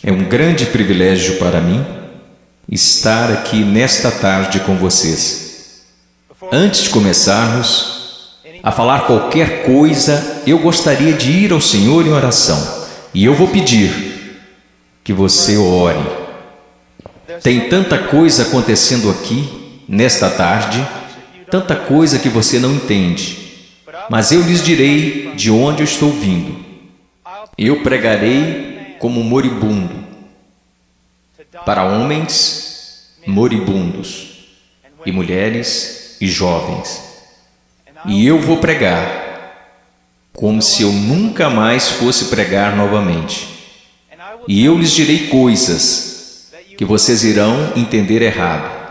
É um grande privilégio para mim estar aqui nesta tarde com vocês. Antes de começarmos a falar qualquer coisa, eu gostaria de ir ao Senhor em oração. E eu vou pedir que você ore. Tem tanta coisa acontecendo aqui, nesta tarde, tanta coisa que você não entende. Mas eu lhes direi de onde eu estou vindo. Eu pregarei como moribundo, para homens moribundos, e mulheres e jovens. E eu vou pregar como se eu nunca mais fosse pregar novamente. E eu lhes direi coisas que vocês irão entender errado.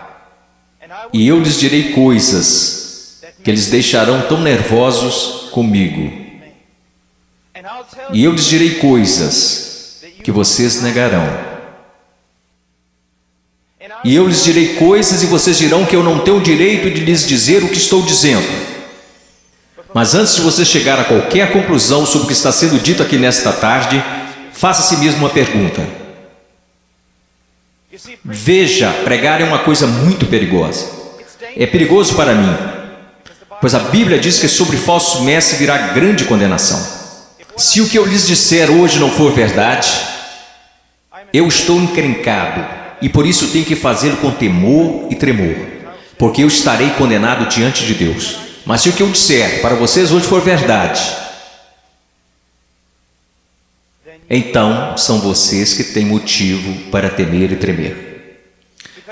E eu lhes direi coisas que eles deixarão tão nervosos comigo. E eu lhes direi coisas que vocês negarão. E eu lhes direi coisas e vocês dirão que eu não tenho o direito de lhes dizer o que estou dizendo. Mas antes de você chegar a qualquer conclusão sobre o que está sendo dito aqui nesta tarde, faça a si mesmo uma pergunta. Veja, pregar é uma coisa muito perigosa. É perigoso para mim, pois a Bíblia diz que sobre falsos mestres virá grande condenação. Se o que eu lhes disser hoje não for verdade, eu estou encrencado e por isso tenho que fazê-lo com temor e tremor, porque eu estarei condenado diante de Deus. Mas se o que eu disser para vocês hoje for verdade, então são vocês que têm motivo para temer e tremer.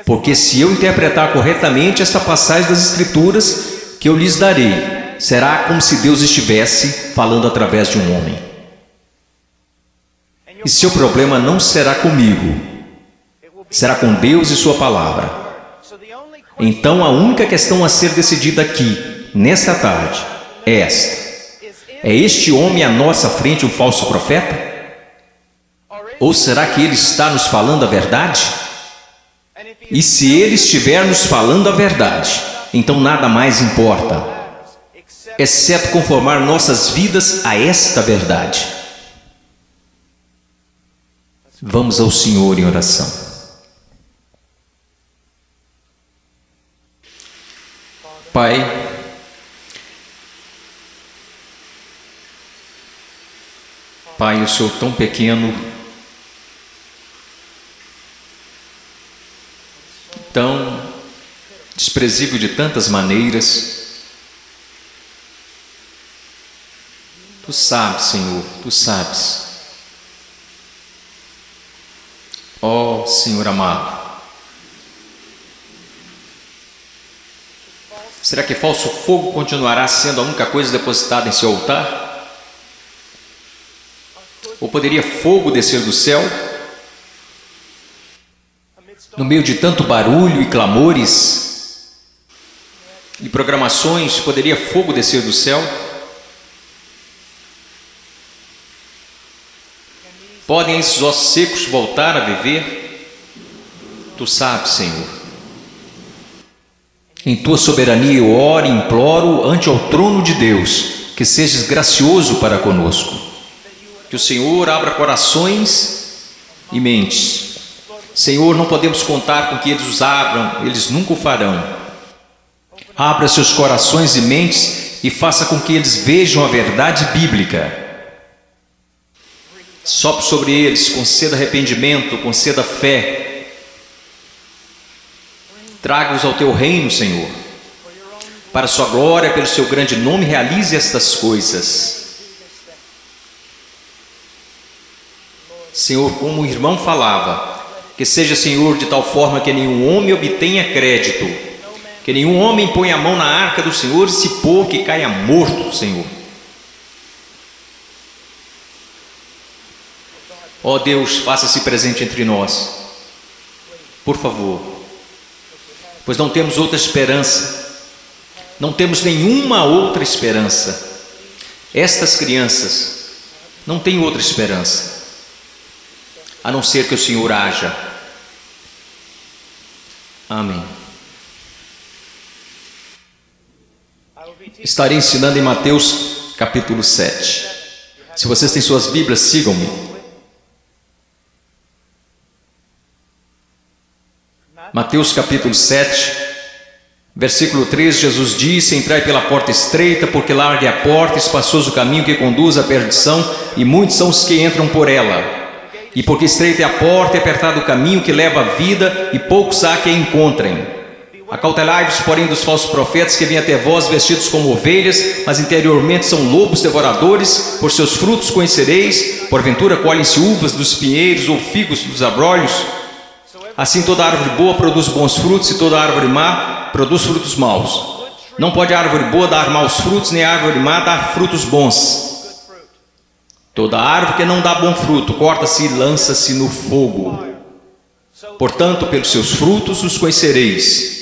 Porque se eu interpretar corretamente esta passagem das Escrituras que eu lhes darei, será como se Deus estivesse falando através de um homem. E seu problema não será comigo, será com Deus e sua palavra. Então a única questão a ser decidida aqui, nesta tarde, é esta: é este homem à nossa frente um falso profeta? Ou será que ele está nos falando a verdade? E se ele estiver nos falando a verdade, então nada mais importa, exceto conformar nossas vidas a esta verdade. Vamos ao Senhor em oração. Pai, Pai, eu sou tão pequeno, tão desprezível de tantas maneiras. Tu sabes, Senhor, Tu sabes. Ó Senhor amado, será que falso fogo continuará sendo a única coisa depositada em seu altar? Ou poderia fogo descer do céu? No meio de tanto barulho e clamores e programações, poderia fogo descer do céu? Podem esses ossos secos voltar a viver? Tu sabes, Senhor. Em Tua soberania eu oro e imploro ante ao trono de Deus, que sejas gracioso para conosco. Que o Senhor abra corações e mentes. Senhor, não podemos contar com que eles os abram, eles nunca o farão. Abra seus corações e mentes e faça com que eles vejam a verdade bíblica. Sopre sobre eles, conceda arrependimento, conceda fé. Traga-os ao Teu reino, Senhor. Para a Sua glória, pelo Seu grande nome, realize estas coisas. Senhor, como o irmão falava, que seja, Senhor, de tal forma que nenhum homem obtenha crédito, que nenhum homem ponha a mão na arca do Senhor e se pôr que caia morto, Senhor. Ó Deus, faça-se presente entre nós, por favor, pois não temos outra esperança, não temos nenhuma outra esperança. Estas crianças não têm outra esperança, a não ser que o Senhor haja. Amém. Estarei ensinando em Mateus capítulo 7. Se vocês têm suas Bíblias, sigam-me. Mateus capítulo 7, versículo 3, Jesus disse: entrai pela porta estreita, porque larga é a porta, espaçoso o caminho que conduz à perdição, e muitos são os que entram por ela. E porque estreita é a porta e apertado o caminho que leva à vida, e poucos há que a encontrem. Acautelai-vos, porém, dos falsos profetas que vêm até vós vestidos como ovelhas, mas interiormente são lobos devoradores. Por seus frutos conhecereis. Porventura colhem-se uvas dos pinheiros ou figos dos abrolhos? Assim toda árvore boa produz bons frutos, e toda árvore má produz frutos maus. Não pode a árvore boa dar maus frutos, nem a árvore má dar frutos bons. Toda árvore que não dá bom fruto corta-se e lança-se no fogo. Portanto, pelos seus frutos os conhecereis.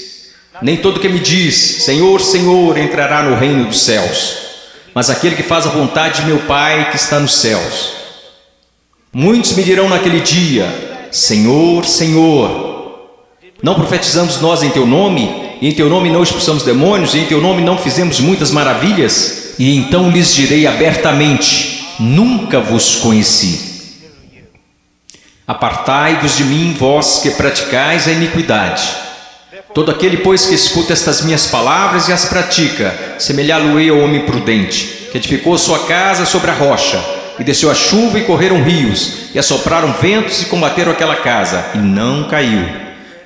Nem todo que me diz, Senhor, Senhor, entrará no reino dos céus, mas aquele que faz a vontade de meu Pai que está nos céus. Muitos me dirão naquele dia: Senhor, Senhor, não profetizamos nós em teu nome, e em teu nome não expulsamos demônios, e em teu nome não fizemos muitas maravilhas? E então lhes direi abertamente: nunca vos conheci. Apartai-vos de mim, vós que praticais a iniquidade. Todo aquele, pois, que escuta estas minhas palavras e as pratica, semelhá-lo-ei ao homem prudente, que edificou sua casa sobre a rocha, e desceu a chuva e correram rios, e assopraram ventos e combateram aquela casa, e não caiu,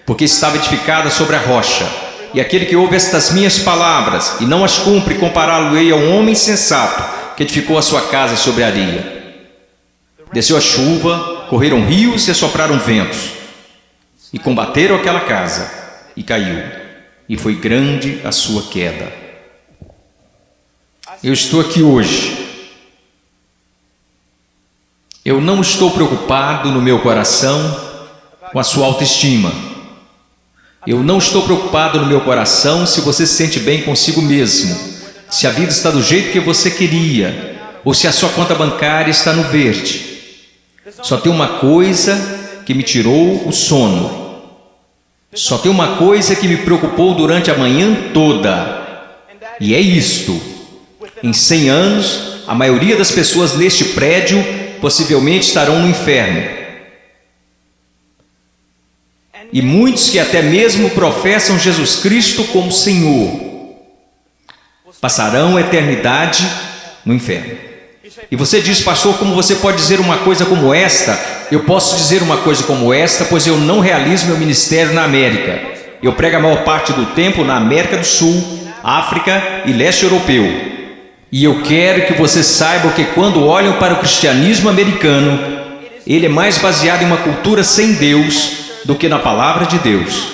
porque estava edificada sobre a rocha. E aquele que ouve estas minhas palavras e não as cumpre, compará-lo-ei a um homem sensato, que edificou a sua casa sobre a areia. Desceu a chuva, correram rios e assopraram ventos, e combateram aquela casa, e caiu, e foi grande a sua queda. Eu estou aqui hoje. Eu não estou preocupado no meu coração com a sua autoestima. Eu não estou preocupado no meu coração se você se sente bem consigo mesmo, se a vida está do jeito que você queria, ou se a sua conta bancária está no verde. Só tem uma coisa que me tirou o sono. Só tem uma coisa que me preocupou durante a manhã toda, e é isto: em 100 anos, a maioria das pessoas neste prédio possivelmente estarão no inferno. E muitos que até mesmo professam Jesus Cristo como Senhor, passarão a eternidade no inferno. E você diz: pastor, como você pode dizer uma coisa como esta? Eu posso dizer uma coisa como esta, pois eu não realizo meu ministério na América. Eu prego a maior parte do tempo na América do Sul, África e leste europeu. E eu quero que você saiba que quando olham para o cristianismo americano, ele é mais baseado em uma cultura sem Deus do que na palavra de Deus.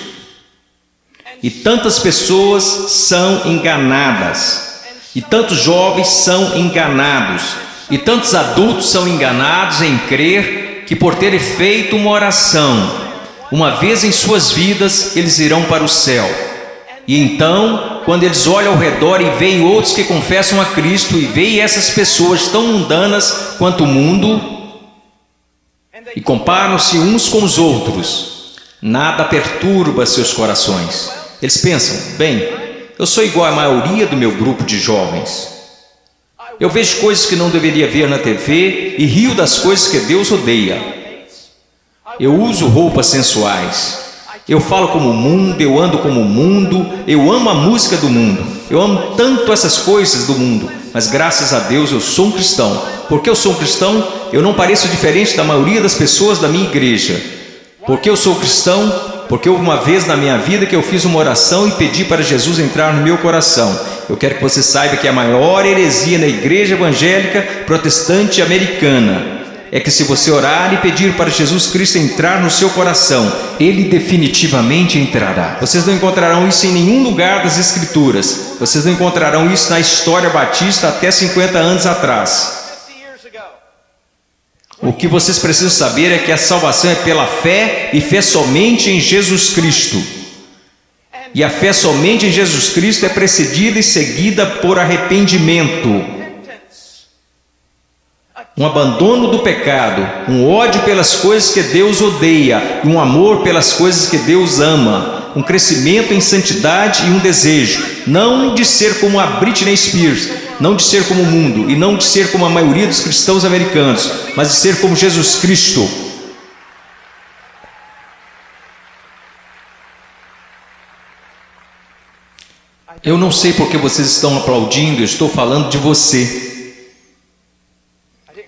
E tantas pessoas são enganadas, e tantos jovens são enganados, e tantos adultos são enganados em crer que por terem feito uma oração uma vez em suas vidas, eles irão para o céu. E então, quando eles olham ao redor e veem outros que confessam a Cristo, e veem essas pessoas tão mundanas quanto o mundo, e comparam-se uns com os outros, nada perturba seus corações. Eles pensam: bem, eu sou igual à maioria do meu grupo de jovens. Eu vejo coisas que não deveria ver na TV e rio das coisas que Deus odeia. Eu uso roupas sensuais. Eu falo como o mundo, eu ando como o mundo, eu amo a música do mundo. Eu amo tanto essas coisas do mundo, mas graças a Deus eu sou um cristão. Porque eu sou um cristão, eu não pareço diferente da maioria das pessoas da minha igreja. Porque eu sou cristão, porque houve uma vez na minha vida que eu fiz uma oração e pedi para Jesus entrar no meu coração. Eu quero que você saiba que a maior heresia na igreja evangélica protestante americana é que se você orar e pedir para Jesus Cristo entrar no seu coração, Ele definitivamente entrará. Vocês não encontrarão isso em nenhum lugar das Escrituras. Vocês não encontrarão isso na história batista até 50 anos atrás. O que vocês precisam saber é que a salvação é pela fé, e fé somente em Jesus Cristo. E a fé somente em Jesus Cristo é precedida e seguida por arrependimento, um abandono do pecado, um ódio pelas coisas que Deus odeia, e um amor pelas coisas que Deus ama, um crescimento em santidade e um desejo, não de ser como a Britney Spears, não de ser como o mundo, e não de ser como a maioria dos cristãos americanos, mas de ser como Jesus Cristo. Eu não sei porque vocês estão aplaudindo, eu estou falando de você.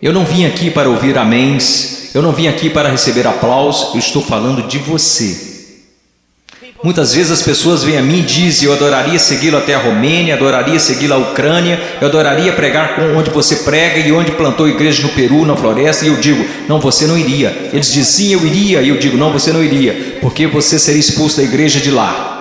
Eu não vim aqui para ouvir améns, eu não vim aqui para receber aplausos, eu estou falando de você. Muitas vezes as pessoas vêm a mim e dizem: eu adoraria segui-lo até a Romênia, adoraria segui-lo à Ucrânia, eu adoraria pregar onde você prega e onde plantou igreja no Peru, na floresta. E eu digo: não, você não iria. Eles dizem: sim, eu iria. E eu digo: não, você não iria, porque você seria expulso da igreja de lá.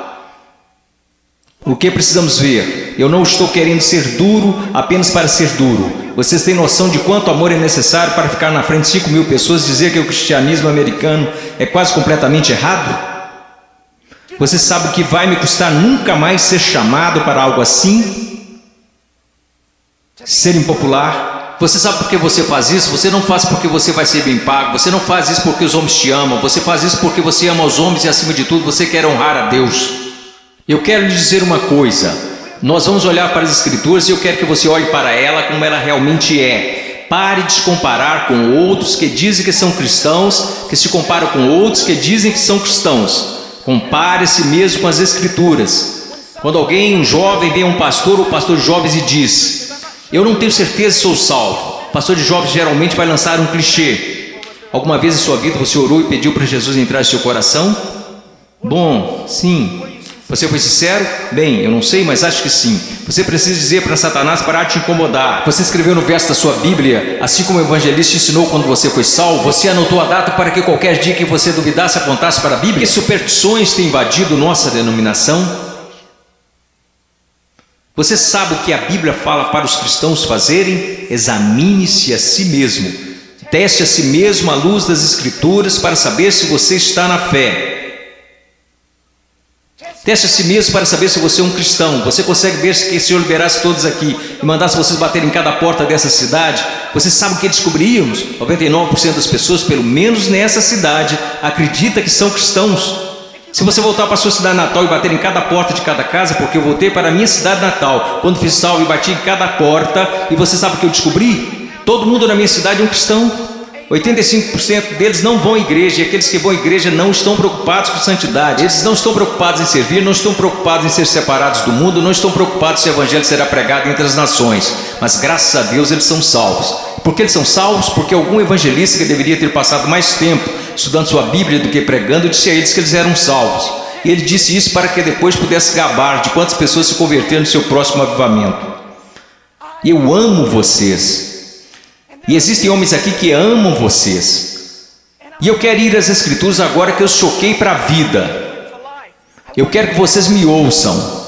O que precisamos ver? Eu não estou querendo ser duro apenas para ser duro. Vocês têm noção de quanto amor é necessário para ficar na frente de 5.000 pessoas e dizer que o cristianismo americano é quase completamente errado? Você sabe o que vai me custar nunca mais ser chamado para algo assim? Ser impopular? Você sabe por que você faz isso? Você não faz porque você vai ser bem pago. Você não faz isso porque os homens te amam. Você faz isso porque você ama os homens e, acima de tudo, você quer honrar a Deus. Eu quero lhe dizer uma coisa. Nós vamos olhar para as Escrituras e eu quero que você olhe para ela como ela realmente é. Pare de se comparar com outros que dizem que são cristãos, que se comparam com outros que dizem que são cristãos. Compare a si mesmo com as Escrituras. Quando alguém, um jovem, vem a um pastor ou pastor de jovens e diz: eu não tenho certeza se sou salvo. O pastor de jovens geralmente vai lançar um clichê. Alguma vez em sua vida você orou e pediu para Jesus entrar em seu coração? Bom, sim. Você foi sincero? Bem, eu não sei, mas acho que sim. Você precisa dizer para Satanás parar de te incomodar. Você escreveu no verso da sua Bíblia, assim como o evangelista ensinou quando você foi salvo. Você anotou a data para que qualquer dia que você duvidasse apontasse para a Bíblia. Que superstições têm invadido nossa denominação? Você sabe o que a Bíblia fala para os cristãos fazerem? Examine-se a si mesmo. Teste a si mesmo à luz das Escrituras para saber se você está na fé. Teste a si mesmo para saber se você é um cristão. Você consegue ver se o Senhor liberasse todos aqui e mandasse vocês baterem em cada porta dessa cidade? Você sabe o que descobriríamos? 99% das pessoas, pelo menos nessa cidade, acredita que são cristãos. Se você voltar para a sua cidade natal e bater em cada porta de cada casa, porque eu voltei para a minha cidade natal, quando fiz salvo e bati em cada porta, e você sabe o que eu descobri? Todo mundo na minha cidade é um cristão. 85% deles não vão à igreja, e aqueles que vão à igreja não estão preocupados com santidade. Eles não estão preocupados em servir, não estão preocupados em ser separados do mundo, não estão preocupados se o evangelho será pregado entre as nações. Mas graças a Deus eles são salvos. Por que eles são salvos? Porque algum evangelista que deveria ter passado mais tempo estudando sua Bíblia do que pregando, disse a eles que eles eram salvos. E ele disse isso para que depois pudesse gabar de quantas pessoas se converteram no seu próximo avivamento. Eu amo vocês. E existem homens aqui que amam vocês. E eu quero ir às Escrituras agora que eu choquei para a vida. Eu quero que vocês me ouçam.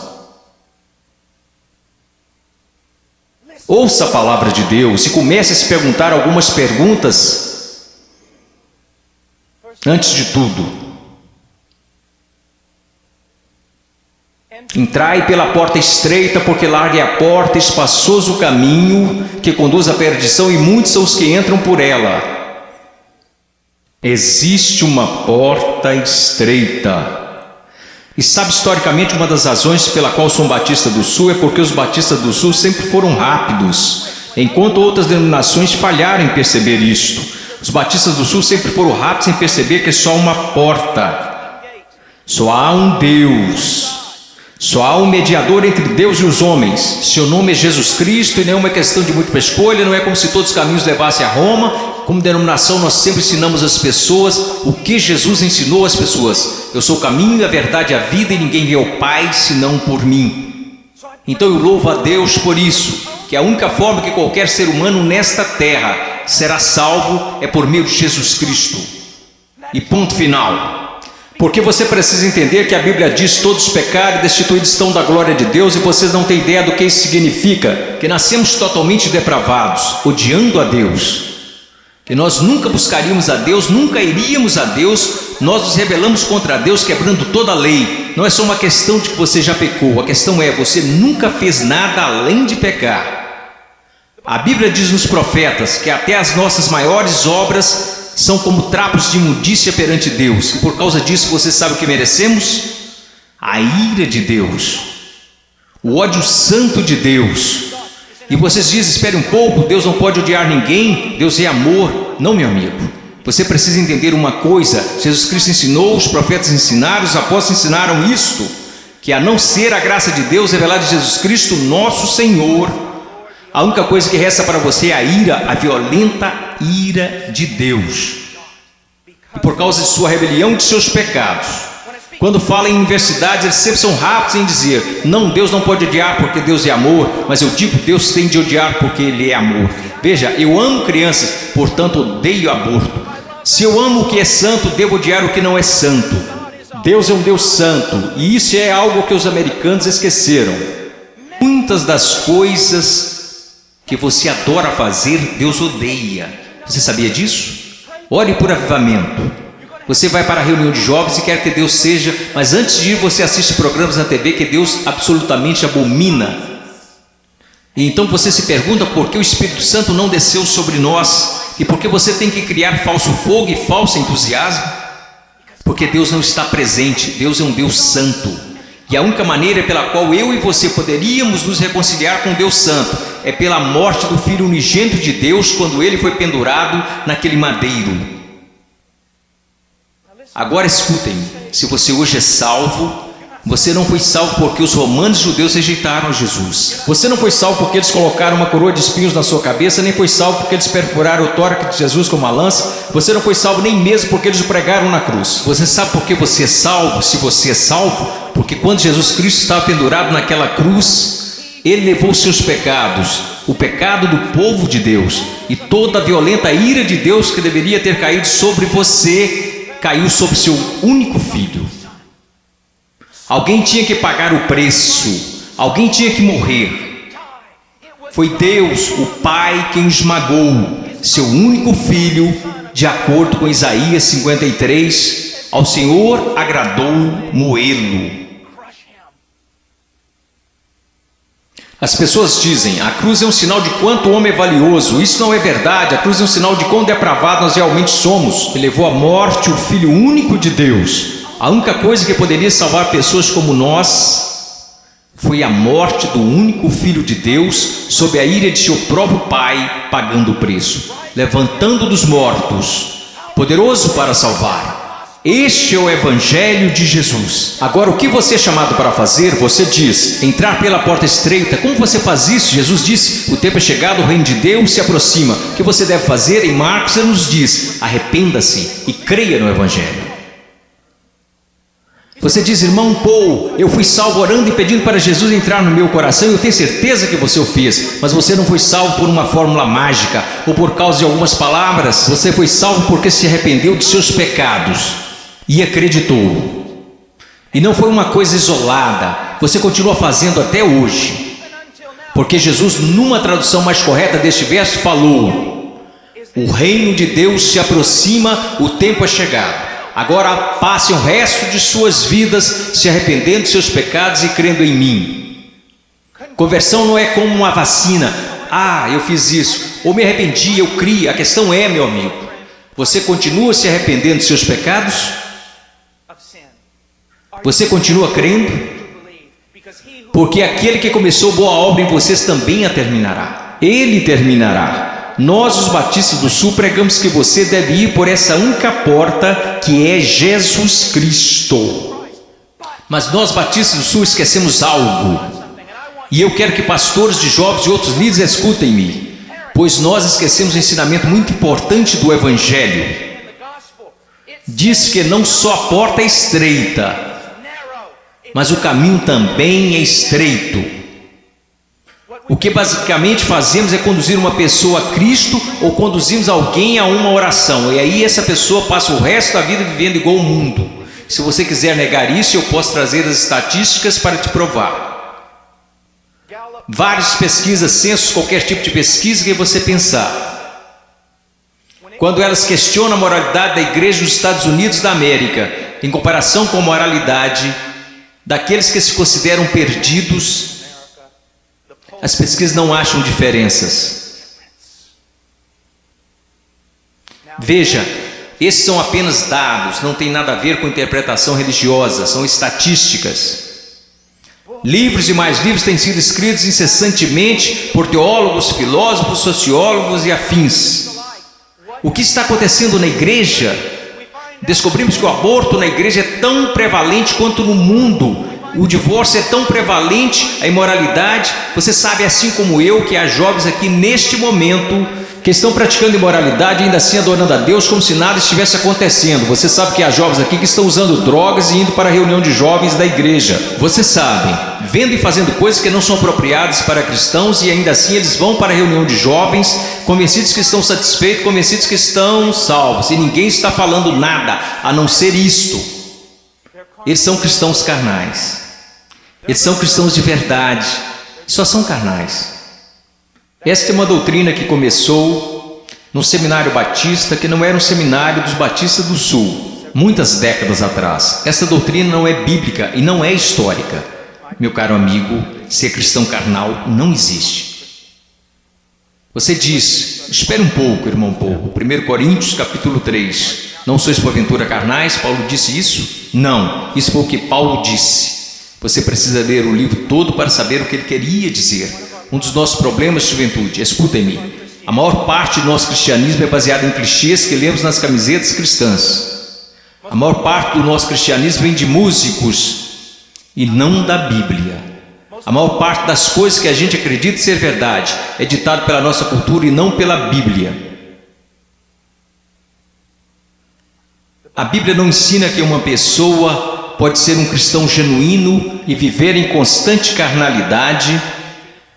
Ouça a palavra de Deus e comece a se perguntar algumas perguntas. Antes de tudo, entrai pela porta estreita, porque larga é a porta, espaçoso o caminho que conduz à perdição, e muitos são os que entram por ela. Existe uma porta estreita. E sabe, historicamente, uma das razões pela qual sou um Batista do Sul é porque os Batistas do Sul sempre foram rápidos, enquanto outras denominações falharam em perceber isto. Os Batistas do Sul sempre foram rápidos em perceber que é só uma porta. Só há um Deus. Só há um mediador entre Deus e os homens. Seu nome é Jesus Cristo, e não é uma questão de múltipla escolha. Não é como se todos os caminhos levassem a Roma. Como denominação, nós sempre ensinamos às pessoas o que Jesus ensinou às pessoas. Eu sou o caminho, a verdade e a vida, e ninguém vê ao Pai senão por mim. Então eu louvo a Deus por isso, que a única forma que qualquer ser humano nesta terra será salvo é por meio de Jesus Cristo. E ponto final. Porque você precisa entender que a Bíblia diz: todos pecaram e destituídos estão da glória de Deus, e vocês não têm ideia do que isso significa, que nascemos totalmente depravados, odiando a Deus, que nós nunca buscaríamos a Deus, nunca iríamos a Deus, nós nos rebelamos contra Deus, quebrando toda a lei. Não é só uma questão de que você já pecou, a questão é: você nunca fez nada além de pecar. A Bíblia diz nos profetas que até as nossas maiores obras são como trapos de imundícia perante Deus, e por causa disso você sabe o que merecemos? A ira de Deus, o ódio santo de Deus. E vocês dizem: espere um pouco, Deus não pode odiar ninguém, Deus é amor. Não, meu amigo, você precisa entender uma coisa: Jesus Cristo ensinou, os profetas ensinaram, os apóstolos ensinaram isto. que a não ser a graça de Deus revelada em Jesus Cristo, nosso Senhor, a única coisa que resta para você é a ira, a violenta ira de Deus. E por causa de sua rebelião e de seus pecados. Quando fala em universidades, eles sempre são rápidos em dizer: não, Deus não pode odiar porque Deus é amor. Mas eu digo, Deus tem de odiar porque Ele é amor. Veja, eu amo crianças, portanto odeio aborto. Se eu amo o que é santo, devo odiar o que não é santo. Deus é um Deus santo, e isso é algo que os americanos esqueceram. Muitas das coisas que você adora fazer, Deus odeia. Você sabia disso? Ore por avivamento. Você vai para a reunião de jovens e quer que Deus seja, mas antes de ir você assiste programas na TV que Deus absolutamente abomina. E então você se pergunta por que o Espírito Santo não desceu sobre nós e por que você tem que criar falso fogo e falso entusiasmo. Porque Deus não está presente. Deus é um Deus santo. E a única maneira pela qual eu e você poderíamos nos reconciliar com Deus Santo é pela morte do Filho unigênito de Deus, quando ele foi pendurado naquele madeiro. Agora escutem, se você hoje é salvo, você não foi salvo porque os romanos judeus rejeitaram Jesus. Você não foi salvo porque eles colocaram uma coroa de espinhos na sua cabeça, nem foi salvo porque eles perfuraram o tórax de Jesus com uma lança. Você não foi salvo nem mesmo porque eles o pregaram na cruz. Você sabe por que você é salvo? Se você é salvo, porque quando Jesus Cristo estava pendurado naquela cruz, Ele levou os seus pecados, o pecado do povo de Deus, e toda a violenta ira de Deus que deveria ter caído sobre você, caiu sobre seu único filho. Alguém tinha que pagar o preço, alguém tinha que morrer. Foi Deus, o Pai, quem esmagou seu único filho, de acordo com Isaías 53, ao Senhor agradou moê-lo. As pessoas dizem: a cruz é um sinal de quanto o homem é valioso. Isso não é verdade. A cruz é um sinal de quão depravado nós realmente somos. Ele levou à morte o Filho único de Deus. A única coisa que poderia salvar pessoas como nós foi a morte do único Filho de Deus, sob a ira de seu próprio Pai, pagando o preço, levantando dos mortos, poderoso para salvar. Este é o Evangelho de Jesus. Agora, o que você é chamado para fazer? Você diz: entrar pela porta estreita. Como você faz isso? Jesus disse: o tempo é chegado, o reino de Deus se aproxima. O que você deve fazer? Em Marcos ele nos diz: arrependa-se e creia no Evangelho. Você diz: irmão Paul, eu fui salvo orando e pedindo para Jesus entrar no meu coração. Eu tenho certeza que você o fez, mas você não foi salvo por uma fórmula mágica ou por causa de algumas palavras. Você foi salvo porque se arrependeu de seus pecados e acreditou. E não foi uma coisa isolada, você continua fazendo até hoje, porque Jesus, numa tradução mais correta deste verso, falou: o reino de Deus se aproxima, o tempo é chegado. Agora passem o resto de suas vidas se arrependendo de seus pecados e crendo em mim. Conversão não é como uma vacina. Ah, eu fiz isso, ou me arrependi, eu criei. A questão é, meu amigo, você continua se arrependendo de seus pecados? Você continua crendo? Porque aquele que começou boa obra em vocês também a terminará. Ele terminará. Nós, os batistas do Sul, pregamos que você deve ir por essa única porta, que é Jesus Cristo. Mas nós, batistas do Sul, esquecemos algo. E eu quero que pastores de jovens e outros líderes escutem-me, pois nós esquecemos um ensinamento muito importante do Evangelho. Diz que não só a porta é estreita, mas o caminho também é estreito. O que basicamente fazemos é conduzir uma pessoa a Cristo ou conduzimos alguém a uma oração. E aí essa pessoa passa o resto da vida vivendo igual o mundo. Se você quiser negar isso, eu posso trazer as estatísticas para te provar. Várias pesquisas, censos, qualquer tipo de pesquisa que você pensar. Quando elas questionam a moralidade da igreja nos Estados Unidos da América, em comparação com a moralidade daqueles que se consideram perdidos, as pesquisas não acham diferenças. Veja, esses são apenas dados, não tem nada a ver com interpretação religiosa, são estatísticas. Livros e mais livros têm sido escritos incessantemente por teólogos, filósofos, sociólogos e afins. O que está acontecendo na igreja? Descobrimos que o aborto na igreja é tão prevalente quanto no mundo. O divórcio é tão prevalente, a imoralidade. Você sabe, assim como eu, que há jovens aqui neste momento que estão praticando imoralidade e ainda assim adorando a Deus como se nada estivesse acontecendo. Você sabe que há jovens aqui que estão usando drogas e indo para a reunião de jovens da igreja. Você sabe, vendo e fazendo coisas que não são apropriadas para cristãos, e ainda assim eles vão para a reunião de jovens, convencidos que estão satisfeitos, convencidos que estão salvos, e ninguém está falando nada a não ser isto. Eles são cristãos carnais. Eles são cristãos de verdade, só são carnais. Esta é uma doutrina que começou no seminário batista, que não era um seminário dos batistas do sul, muitas décadas atrás. Essa doutrina não é bíblica e não é histórica. Meu caro amigo, ser cristão carnal não existe. Você diz, espere um pouco, irmão, um pouco. 1 Coríntios capítulo 3. Não sois porventura carnais? Paulo disse isso? Não, isso foi o que Paulo disse. Você precisa ler o livro todo para saber o que ele queria dizer. Um dos nossos problemas, juventude, escutem-me, a maior parte do nosso cristianismo é baseado em clichês que lemos nas camisetas cristãs. A maior parte do nosso cristianismo vem de músicos e não da Bíblia. A maior parte das coisas que a gente acredita ser verdade é ditado pela nossa cultura e não pela Bíblia. A Bíblia não ensina que uma pessoa pode ser um cristão genuíno e viver em constante carnalidade,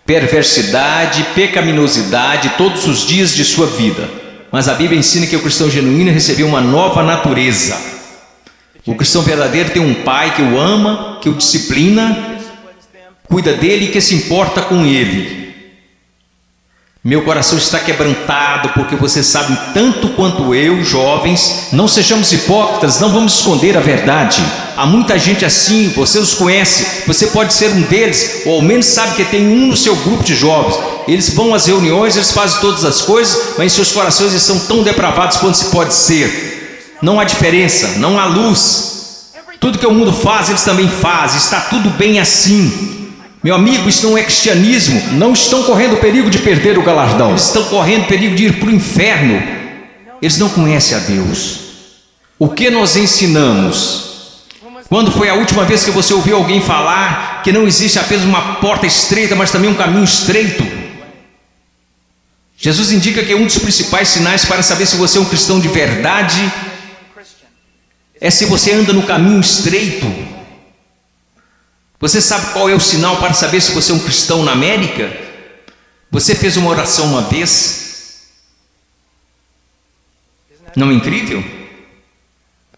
perversidade, pecaminosidade todos os dias de sua vida. Mas a Bíblia ensina que o cristão genuíno recebeu uma nova natureza. O cristão verdadeiro tem um pai que o ama, que o disciplina, cuida dele e que se importa com ele. Meu coração está quebrantado porque você sabe tanto quanto eu, jovens. Não sejamos hipócritas, não vamos esconder a verdade. Há muita gente assim, você os conhece, você pode ser um deles, ou ao menos sabe que tem um no seu grupo de jovens. Eles vão às reuniões, eles fazem todas as coisas, mas em seus corações eles são tão depravados quanto se pode ser. Não há diferença, não há luz. Tudo que o mundo faz, eles também fazem, está tudo bem assim. Meu amigo, isso não é cristianismo. Não estão correndo o perigo de perder o galardão, eles estão correndo o perigo de ir para o inferno. Eles não conhecem a Deus. O que nós ensinamos? Quando foi a última vez que você ouviu alguém falar que não existe apenas uma porta estreita, mas também um caminho estreito? Jesus indica que um dos principais sinais para saber se você é um cristão de verdade é se você anda no caminho estreito. Você sabe qual é o sinal para saber se você é um cristão na América? Você fez uma oração uma vez? Não é incrível?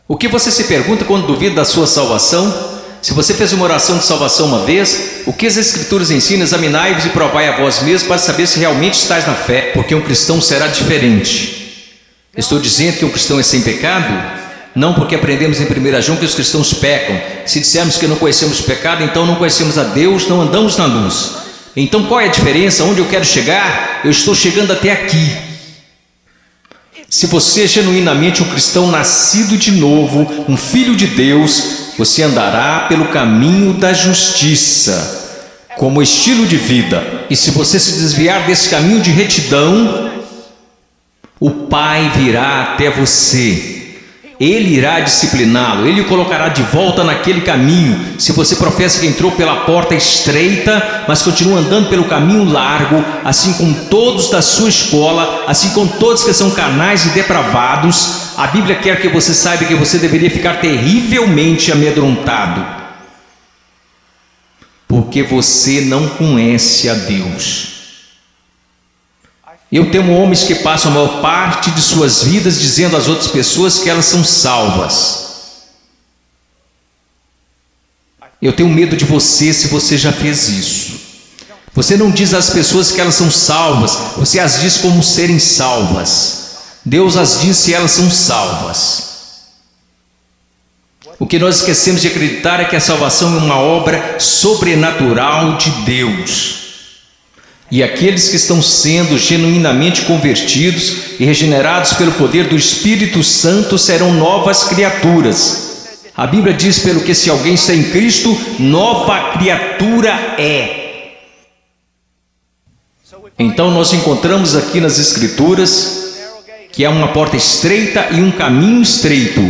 O que você se pergunta quando duvida da sua salvação? Se você fez uma oração de salvação uma vez, o que as Escrituras ensinam? Examinai-vos e provai a vós mesmos para saber se realmente estáis na fé, porque um cristão será diferente. Estou dizendo que um cristão é sem pecado? Não, porque aprendemos em 1 João que os cristãos pecam. Se dissermos que não conhecemos o pecado, então não conhecemos a Deus, não andamos na luz. Então qual é a diferença? Onde eu quero chegar? Eu estou chegando até aqui. Se você é genuinamente um cristão nascido de novo, um filho de Deus, você andará pelo caminho da justiça, como estilo de vida. E se você se desviar desse caminho de retidão, o Pai virá até você. Ele irá discipliná-lo, ele o colocará de volta naquele caminho. Se você professa que entrou pela porta estreita, mas continua andando pelo caminho largo, assim como todos da sua escola, assim como todos que são carnais e depravados, a Bíblia quer que você saiba que você deveria ficar terrivelmente amedrontado, porque você não conhece a Deus. Eu temo homens que passam a maior parte de suas vidas dizendo às outras pessoas que elas são salvas. Eu tenho medo de você se você já fez isso. Você não diz às pessoas que elas são salvas, você as diz como serem salvas. Deus as diz se elas são salvas. O que nós esquecemos de acreditar é que a salvação é uma obra sobrenatural de Deus. E aqueles que estão sendo genuinamente convertidos e regenerados pelo poder do Espírito Santo serão novas criaturas. A Bíblia diz, pelo que se alguém está em Cristo, nova criatura é. Então nós encontramos aqui nas Escrituras que há uma porta estreita e um caminho estreito.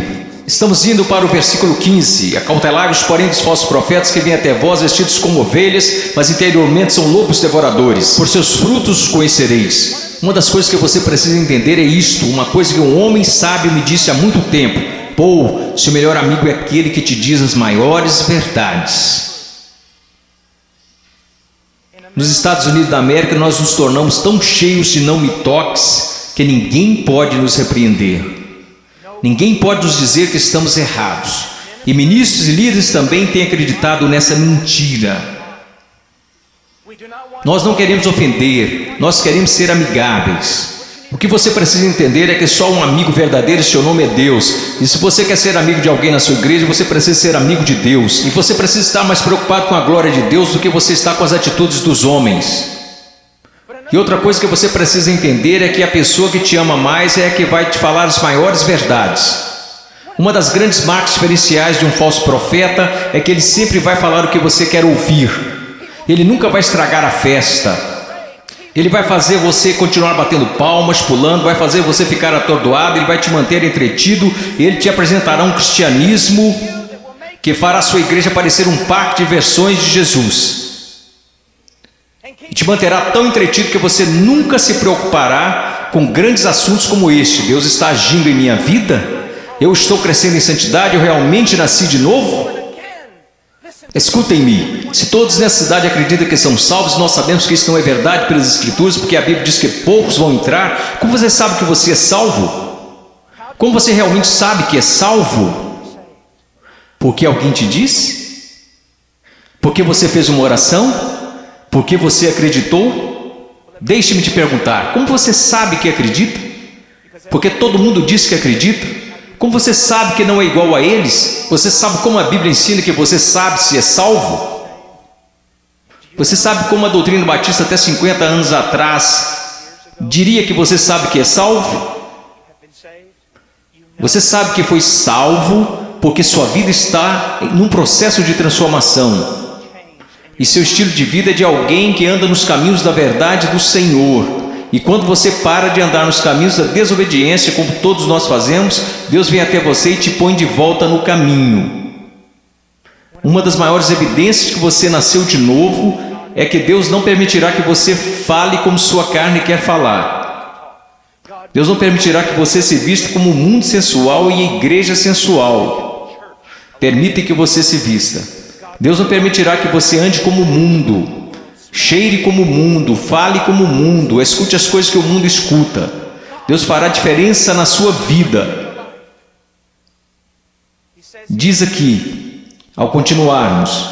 Estamos indo para o versículo 15. Acautelai-vos, porém, dos falsos profetas que vêm até vós vestidos como ovelhas, mas interiormente são lobos devoradores. Por seus frutos os conhecereis. Uma das coisas que você precisa entender é isto, uma coisa que um homem sábio me disse há muito tempo: Paul, seu melhor amigo é aquele que te diz as maiores verdades. Nos Estados Unidos da América, nós nos tornamos tão cheios de não me toques que ninguém pode nos repreender. Ninguém pode nos dizer que estamos errados. E ministros e líderes também têm acreditado nessa mentira. Nós não queremos ofender, nós queremos ser amigáveis. O que você precisa entender é que só um amigo verdadeiro, seu nome é Deus. E se você quer ser amigo de alguém na sua igreja, você precisa ser amigo de Deus. E você precisa estar mais preocupado com a glória de Deus do que você está com as atitudes dos homens. E outra coisa que você precisa entender é que a pessoa que te ama mais é a que vai te falar as maiores verdades. Uma das grandes marcas diferenciais de um falso profeta é que ele sempre vai falar o que você quer ouvir. Ele nunca vai estragar a festa. Ele vai fazer você continuar batendo palmas, pulando, vai fazer você ficar atordoado, ele vai te manter entretido, ele te apresentará um cristianismo que fará a sua igreja parecer um parque de versões de Jesus. E te manterá tão entretido que você nunca se preocupará com grandes assuntos como este. Deus está agindo em minha vida? Eu estou crescendo em santidade? Eu realmente nasci de novo? Escutem-me, se todos nessa cidade acreditam que são salvos, nós sabemos que isso não é verdade pelas Escrituras, porque a Bíblia diz que poucos vão entrar. Como você sabe que você é salvo? Como você realmente sabe que é salvo? Porque alguém te disse? Porque você fez uma oração? Porque você acreditou? Deixe-me te perguntar, como você sabe que acredita? Porque todo mundo diz que acredita. Como você sabe que não é igual a eles? Você sabe como a Bíblia ensina que você sabe se é salvo? Você sabe como a doutrina batista até 50 anos atrás diria que você sabe que é salvo? Você sabe que foi salvo porque sua vida está num processo de transformação. E seu estilo de vida é de alguém que anda nos caminhos da verdade do Senhor. E quando você para de andar nos caminhos da desobediência, como todos nós fazemos, Deus vem até você e te põe de volta no caminho. Uma das maiores evidências que você nasceu de novo é que Deus não permitirá que você fale como sua carne quer falar. Deus não permitirá que você se vista como o mundo sensual e a igreja sensual. Permite que você se vista. Deus não permitirá que você ande como o mundo, cheire como o mundo, fale como o mundo, escute as coisas que o mundo escuta. Deus fará diferença na sua vida. Diz aqui, ao continuarmos,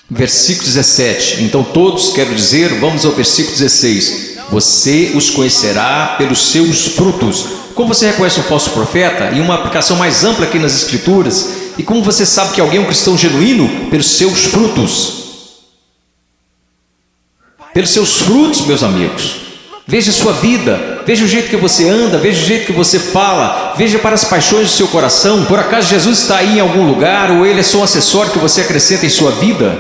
versículo 17. Então todos, quero dizer, vamos ao versículo 16. Você os conhecerá pelos seus frutos. Como você reconhece um falso profeta? E uma aplicação mais ampla aqui nas Escrituras. E como você sabe que alguém é um cristão genuíno? Pelos seus frutos. Pelos seus frutos, meus amigos. Veja a sua vida, veja o jeito que você anda, veja o jeito que você fala, veja para as paixões do seu coração. Por acaso Jesus está aí em algum lugar, ou ele é só um acessório que você acrescenta em sua vida?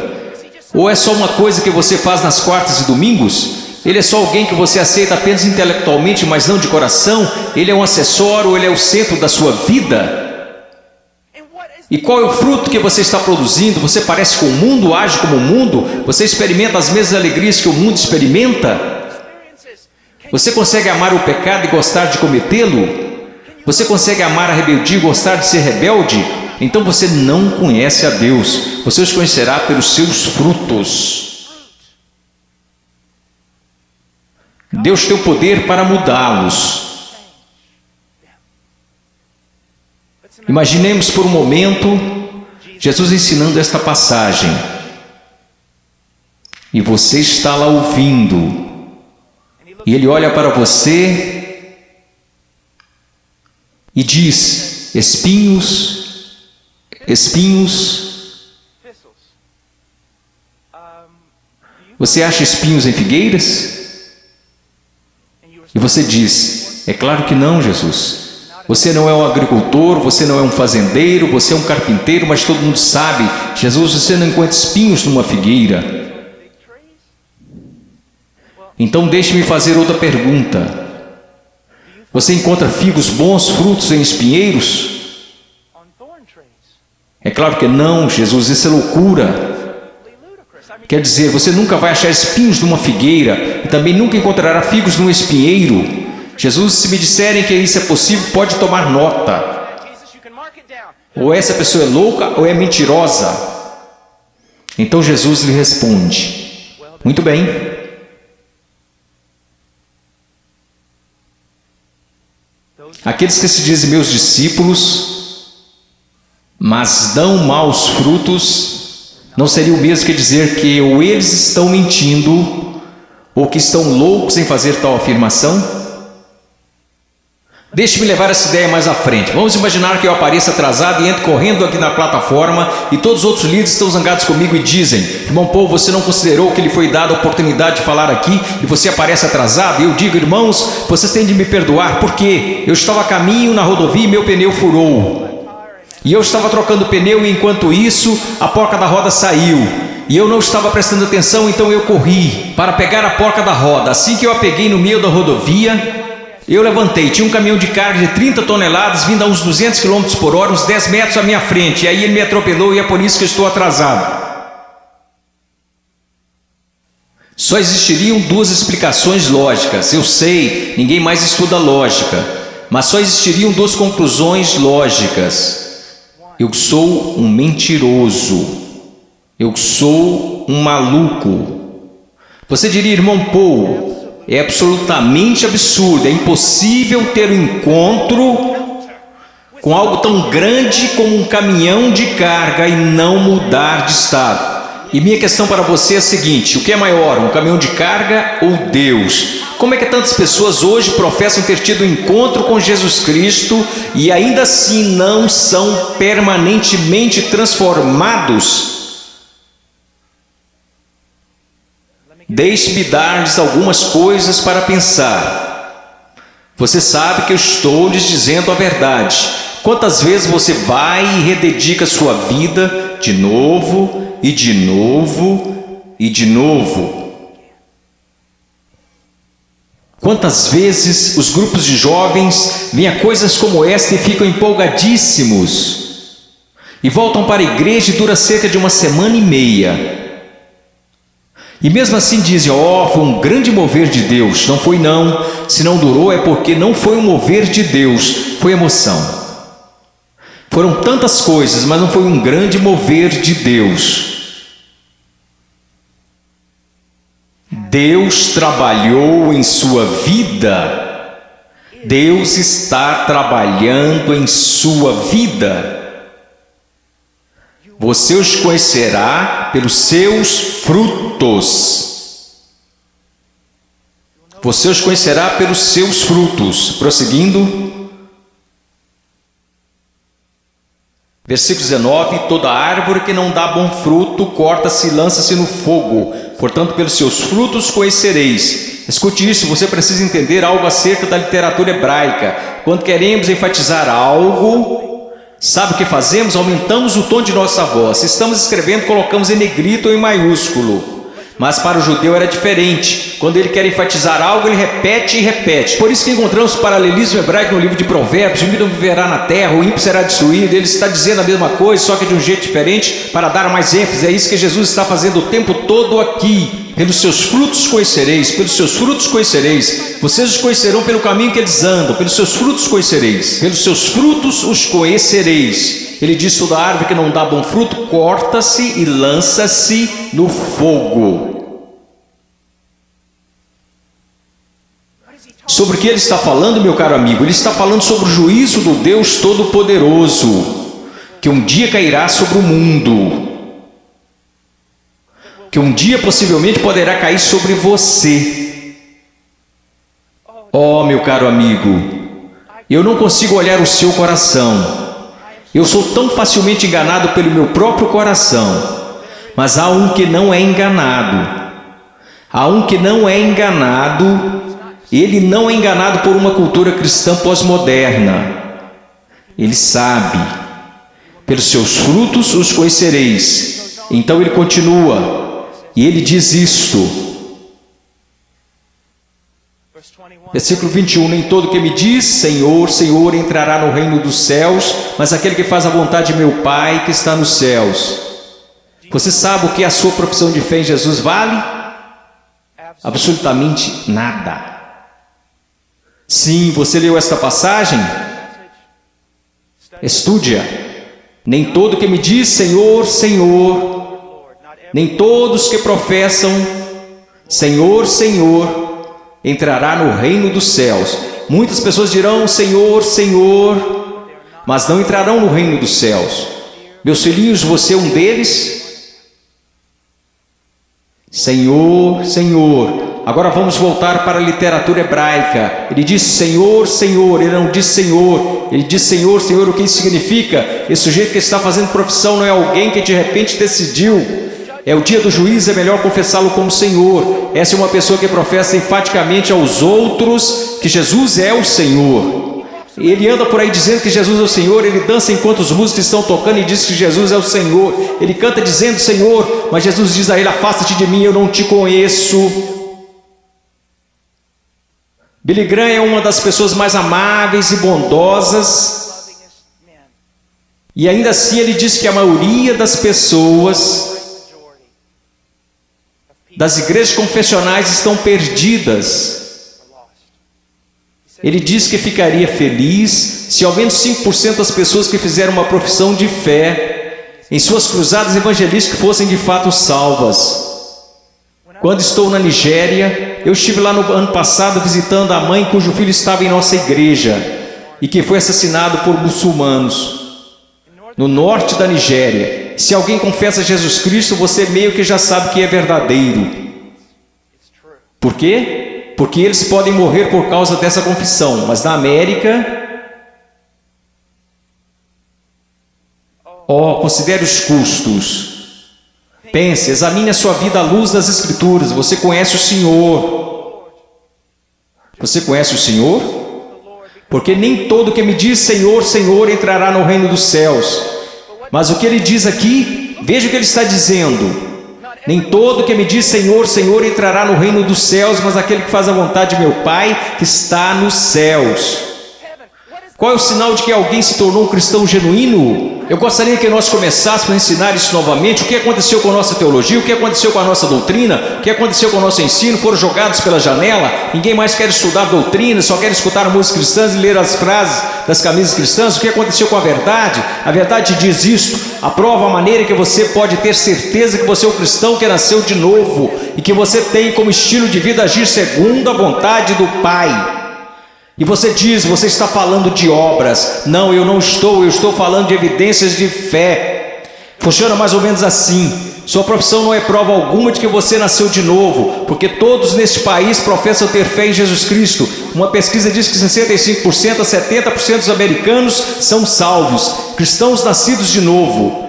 Ou é só uma coisa que você faz nas quartas e domingos? Ele é só alguém que você aceita apenas intelectualmente, mas não de coração? Ele é um acessório, ele é o centro da sua vida? E qual é o fruto que você está produzindo? Você parece com o mundo, age como o mundo? Você experimenta as mesmas alegrias que o mundo experimenta? Você consegue amar o pecado e gostar de cometê-lo? Você consegue amar a rebeldia e gostar de ser rebelde? Então você não conhece a Deus. Você os conhecerá pelos seus frutos. Deus tem o poder para mudá-los. Imaginemos por um momento Jesus ensinando esta passagem. E você está lá ouvindo. E ele olha para você e diz: espinhos, espinhos. Você acha espinhos em figueiras? E você diz: é claro que não, Jesus. Você não é um agricultor, você não é um fazendeiro, você é um carpinteiro, mas todo mundo sabe, Jesus, você não encontra espinhos numa figueira. Então deixe-me fazer outra pergunta. Você encontra figos bons, frutos em espinheiros? É claro que não, Jesus, isso é loucura. Quer dizer, você nunca vai achar espinhos numa figueira e também nunca encontrará figos num espinheiro. Jesus, se me disserem que isso é possível, pode tomar nota. Ou essa pessoa é louca ou é mentirosa. Então Jesus lhe responde: muito bem. Aqueles que se dizem meus discípulos, mas dão maus frutos, não seria o mesmo que dizer que ou eles estão mentindo, ou que estão loucos em fazer tal afirmação? Deixe-me levar essa ideia mais à frente. Vamos imaginar que eu apareça atrasado e entro correndo aqui na plataforma e todos os outros líderes estão zangados comigo e dizem: irmão Paul, você não considerou que lhe foi dada a oportunidade de falar aqui e você aparece atrasado? E eu digo: irmãos, vocês têm de me perdoar porque eu estava a caminho na rodovia e meu pneu furou. E eu estava trocando o pneu e enquanto isso a porca da roda saiu. E eu não estava prestando atenção, então eu corri para pegar a porca da roda. Assim que eu a peguei no meio da rodovia, eu levantei, tinha um caminhão de carga de 30 toneladas vindo a uns 200 km por hora, uns 10 metros à minha frente. E aí ele me atropelou e é por isso que eu estou atrasado. Só existiriam duas explicações lógicas. Eu sei, ninguém mais estuda lógica. Mas só existiriam duas conclusões lógicas. Eu sou um mentiroso. Eu sou um maluco. Você diria: irmão Paul, é absolutamente absurdo, é impossível ter um encontro com algo tão grande como um caminhão de carga e não mudar de estado. E minha questão para você é a seguinte: o que é maior, um caminhão de carga ou Deus? Como é que tantas pessoas hoje professam ter tido um encontro com Jesus Cristo e ainda assim não são permanentemente transformados? Deixe-me dar-lhes algumas coisas para pensar. Você sabe que eu estou lhes dizendo a verdade. Quantas vezes você vai e rededica sua vida de novo e de novo e de novo? Quantas vezes os grupos de jovens veem a coisas como esta e ficam empolgadíssimos e voltam para a igreja e dura cerca de uma semana e meia. E mesmo assim dizem: ó, foi um grande mover de Deus. Não foi não. Se não durou é porque não foi um mover de Deus, foi emoção. Foram tantas coisas, mas não foi um grande mover de Deus. Deus trabalhou em sua vida. Deus está trabalhando em sua vida. Você os conhecerá pelos seus frutos. Você os conhecerá pelos seus frutos. Prosseguindo. Versículo 19. Toda árvore que não dá bom fruto, corta-se e lança-se no fogo. Portanto, pelos seus frutos conhecereis. Escute isso, você precisa entender algo acerca da literatura hebraica. Quando queremos enfatizar algo, sabe o que fazemos? Aumentamos o tom de nossa voz. Se estamos escrevendo, colocamos em negrito ou em maiúsculo. Mas para o judeu era diferente. Quando ele quer enfatizar algo, ele repete e repete. Por isso que encontramos paralelismo hebraico no livro de Provérbios: o ímpio viverá na terra, o ímpio será destruído. Ele está dizendo a mesma coisa, só que de um jeito diferente, para dar mais ênfase. É isso que Jesus está fazendo o tempo todo aqui. Pelos seus frutos conhecereis, pelos seus frutos conhecereis. Vocês os conhecerão pelo caminho que eles andam, pelos seus frutos conhecereis. Pelos seus frutos os conhecereis. Ele diz: toda árvore que não dá bom fruto, corta-se e lança-se no fogo. Sobre o que ele está falando, meu caro amigo? Ele está falando sobre o juízo do Deus Todo-Poderoso, que um dia cairá sobre o mundo, que um dia possivelmente poderá cair sobre você. Oh, meu caro amigo, eu não consigo olhar o seu coração. Eu sou tão facilmente enganado pelo meu próprio coração. Mas há um que não é enganado. Há um que não é enganado. Ele não é enganado por uma cultura cristã pós-moderna. Ele sabe. Pelos seus frutos os conhecereis. Então ele continua. E ele diz isto: Versículo 21, nem todo que me diz Senhor, Senhor entrará no reino dos céus, mas aquele que faz a vontade de meu Pai que está nos céus. Você sabe o que a sua profissão de fé em Jesus vale? Absolutamente nada. Sim, você leu esta passagem? Estude-a. Nem todo que me diz Senhor, Senhor, nem todos que professam Senhor, Senhor, entrará no reino dos céus. Muitas pessoas dirão Senhor, Senhor, mas não entrarão no reino dos céus. Meus filhinhos, você é um deles? Senhor, Senhor. Agora vamos voltar para a literatura hebraica. Ele diz Senhor, Senhor, ele não diz Senhor. Ele diz Senhor, Senhor, o que isso significa? Esse sujeito que está fazendo profissão não é alguém que de repente decidiu. É o dia do juízo, é melhor confessá-lo como Senhor. Essa é uma pessoa que professa enfaticamente aos outros que Jesus é o Senhor. Ele anda por aí dizendo que Jesus é o Senhor, ele dança enquanto os músicos estão tocando e diz que Jesus é o Senhor. Ele canta dizendo Senhor, mas Jesus diz a ele, afasta-te de mim, eu não te conheço. Billy Graham é uma das pessoas mais amáveis e bondosas, e ainda assim ele diz que a maioria das pessoas das igrejas confessionais estão perdidas. Ele diz que ficaria feliz se ao menos 5% das pessoas que fizeram uma profissão de fé em suas cruzadas evangelísticas fossem de fato salvas. Quando estou na Nigéria, eu estive lá no ano passado visitando a mãe cujo filho estava em nossa igreja e que foi assassinado por muçulmanos. No norte da Nigéria, se alguém confessa Jesus Cristo, você meio que já sabe que é verdadeiro. Por quê? Porque eles podem morrer por causa dessa confissão, mas na América, considere os custos. Pense, examine a sua vida à luz das Escrituras. Você conhece o Senhor? Você conhece o Senhor? Porque nem todo que me diz Senhor, Senhor entrará no reino dos céus. Mas o que ele diz aqui, veja o que ele está dizendo. Nem todo que me diz Senhor, Senhor entrará no reino dos céus, mas aquele que faz a vontade de meu Pai que está nos céus. Qual é o sinal de que alguém se tornou um cristão genuíno? Eu gostaria que nós começássemos a ensinar isso novamente. O que aconteceu com a nossa teologia? O que aconteceu com a nossa doutrina? O que aconteceu com o nosso ensino? Foram jogados pela janela? Ninguém mais quer estudar doutrina, só quer escutar músicas cristãs e ler as frases das camisas cristãs. O que aconteceu com a verdade? A verdade diz isto. Aprova a maneira que você pode ter certeza que você é um cristão que nasceu de novo e que você tem como estilo de vida agir segundo a vontade do Pai. E você diz, você está falando de obras. Não, eu estou falando de evidências de fé. Funciona mais ou menos assim. Sua profissão não é prova alguma de que você nasceu de novo, porque todos neste país professam ter fé em Jesus Cristo. Uma pesquisa diz que 65% a 70% dos americanos são salvos, cristãos nascidos de novo.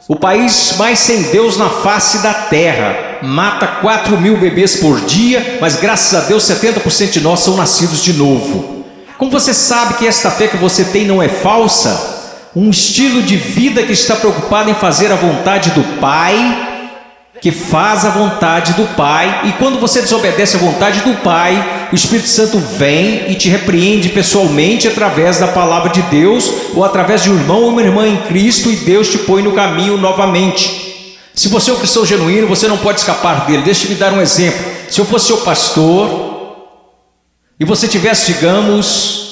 O país mais sem Deus na face da terra mata 4.000 bebês por dia, mas graças a Deus 70% de nós são nascidos de novo. Como você sabe que esta fé que você tem não é falsa? Um estilo de vida que está preocupado em fazer a vontade do Pai, que faz a vontade do Pai, e quando você desobedece a vontade do Pai, o Espírito Santo vem e te repreende pessoalmente através da palavra de Deus, ou através de um irmão ou uma irmã em Cristo, e Deus te põe no caminho novamente. Se você é um cristão genuíno, você não pode escapar dele. Deixa-me dar um exemplo. Se eu fosse seu pastor, e você tivesse, digamos,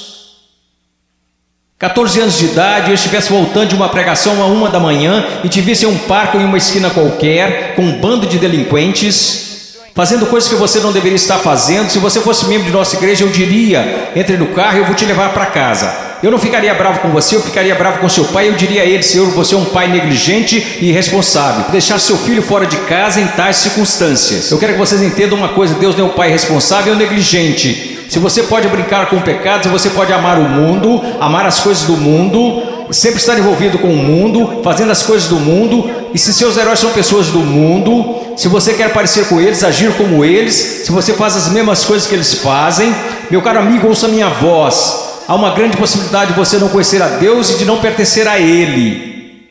14 anos de idade, eu estivesse voltando de uma pregação à 1 da manhã e te visse em um parque ou em uma esquina qualquer, com um bando de delinquentes, fazendo coisas que você não deveria estar fazendo, se você fosse membro de nossa igreja, eu diria, entre no carro e eu vou te levar para casa. Eu não ficaria bravo com você, eu ficaria bravo com seu pai, eu diria a ele, Senhor, você é um pai negligente e irresponsável, deixar seu filho fora de casa em tais circunstâncias. Eu quero que vocês entendam uma coisa, Deus não é um pai irresponsável ou negligente. Se você pode brincar com o pecado, se você pode amar o mundo, amar as coisas do mundo, sempre estar envolvido com o mundo, fazendo as coisas do mundo, e se seus heróis são pessoas do mundo, se você quer parecer com eles, agir como eles, se você faz as mesmas coisas que eles fazem, meu caro amigo, ouça minha voz. Há uma grande possibilidade de você não conhecer a Deus e de não pertencer a Ele.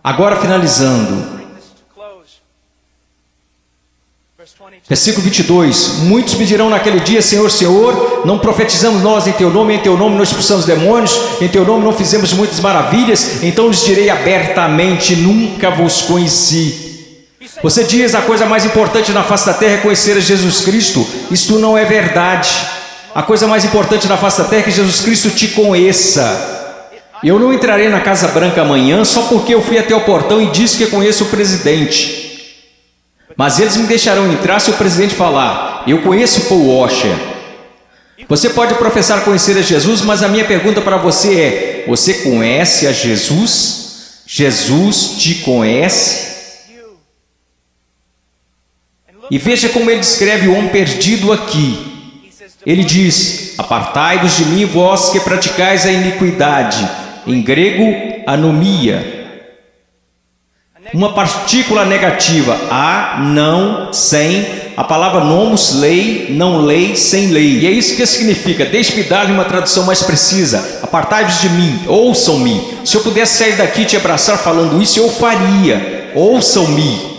Agora finalizando. Versículo 22. Muitos me dirão naquele dia: Senhor, Senhor, não profetizamos nós em Teu nome não expulsamos demônios, em Teu nome não fizemos muitas maravilhas? Então lhes direi abertamente: nunca vos conheci. Você diz: a coisa mais importante na face da terra é conhecer a Jesus Cristo. Isto não é verdade. A coisa mais importante na face da terra é que Jesus Cristo te conheça. Eu não entrarei na Casa Branca amanhã só porque eu fui até o portão e disse que conheço o presidente. Mas eles me deixarão entrar se o presidente falar: eu conheço Paul Washer. Você pode professar conhecer a Jesus, mas a minha pergunta para você é: você conhece a Jesus? Jesus te conhece? E veja como ele descreve o homem perdido aqui. Ele diz: apartai-vos de mim, vós que praticais a iniquidade. Em grego, anomia. Uma partícula negativa, a, não, sem. A palavra nomos, lei, não lei, sem lei. E é isso que significa. Deixe-me dar-lhe uma tradução mais precisa. Apartai-vos de mim, ouçam-me. Se eu pudesse sair daqui e te abraçar falando isso, eu faria. Ouçam-me.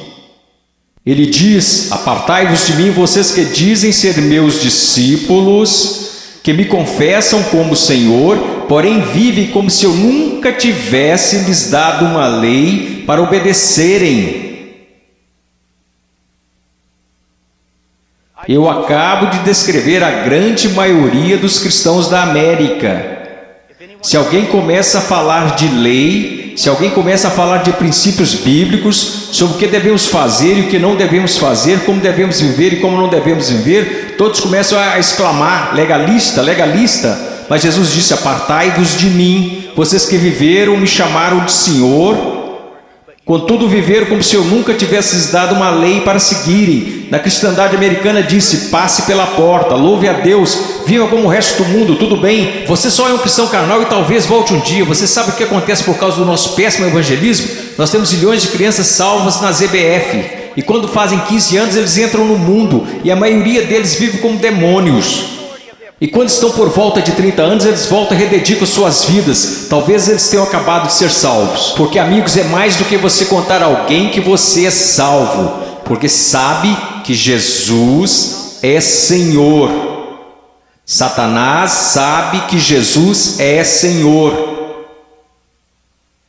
Ele diz: apartai-vos de mim, vocês que dizem ser meus discípulos, que me confessam como Senhor, porém vivem como se eu nunca tivesse lhes dado uma lei para obedecerem. Eu acabo de descrever a grande maioria dos cristãos da América. Se alguém começa a falar de lei, se alguém começa a falar de princípios bíblicos, sobre o que devemos fazer e o que não devemos fazer, como devemos viver e como não devemos viver, todos começam a exclamar: legalista, legalista. Mas Jesus disse: apartai-vos de mim, vocês que viveram, me chamaram de Senhor, contudo viveram como se eu nunca tivesse lhes dado uma lei para seguirem. Na cristandade americana disse: passe pela porta, louve a Deus, viva como o resto do mundo, tudo bem, você só é um cristão carnal e talvez volte um dia. Você sabe o que acontece por causa do nosso péssimo evangelismo? Nós temos milhões de crianças salvas nas EBF, e quando fazem 15 anos eles entram no mundo, e a maioria deles vive como demônios. E quando estão por volta de 30 anos, eles voltam e rededicam suas vidas. Talvez eles tenham acabado de ser salvos. Porque, amigos, é mais do que você contar a alguém que você é salvo. Porque sabe que Jesus é Senhor. Satanás sabe que Jesus é Senhor.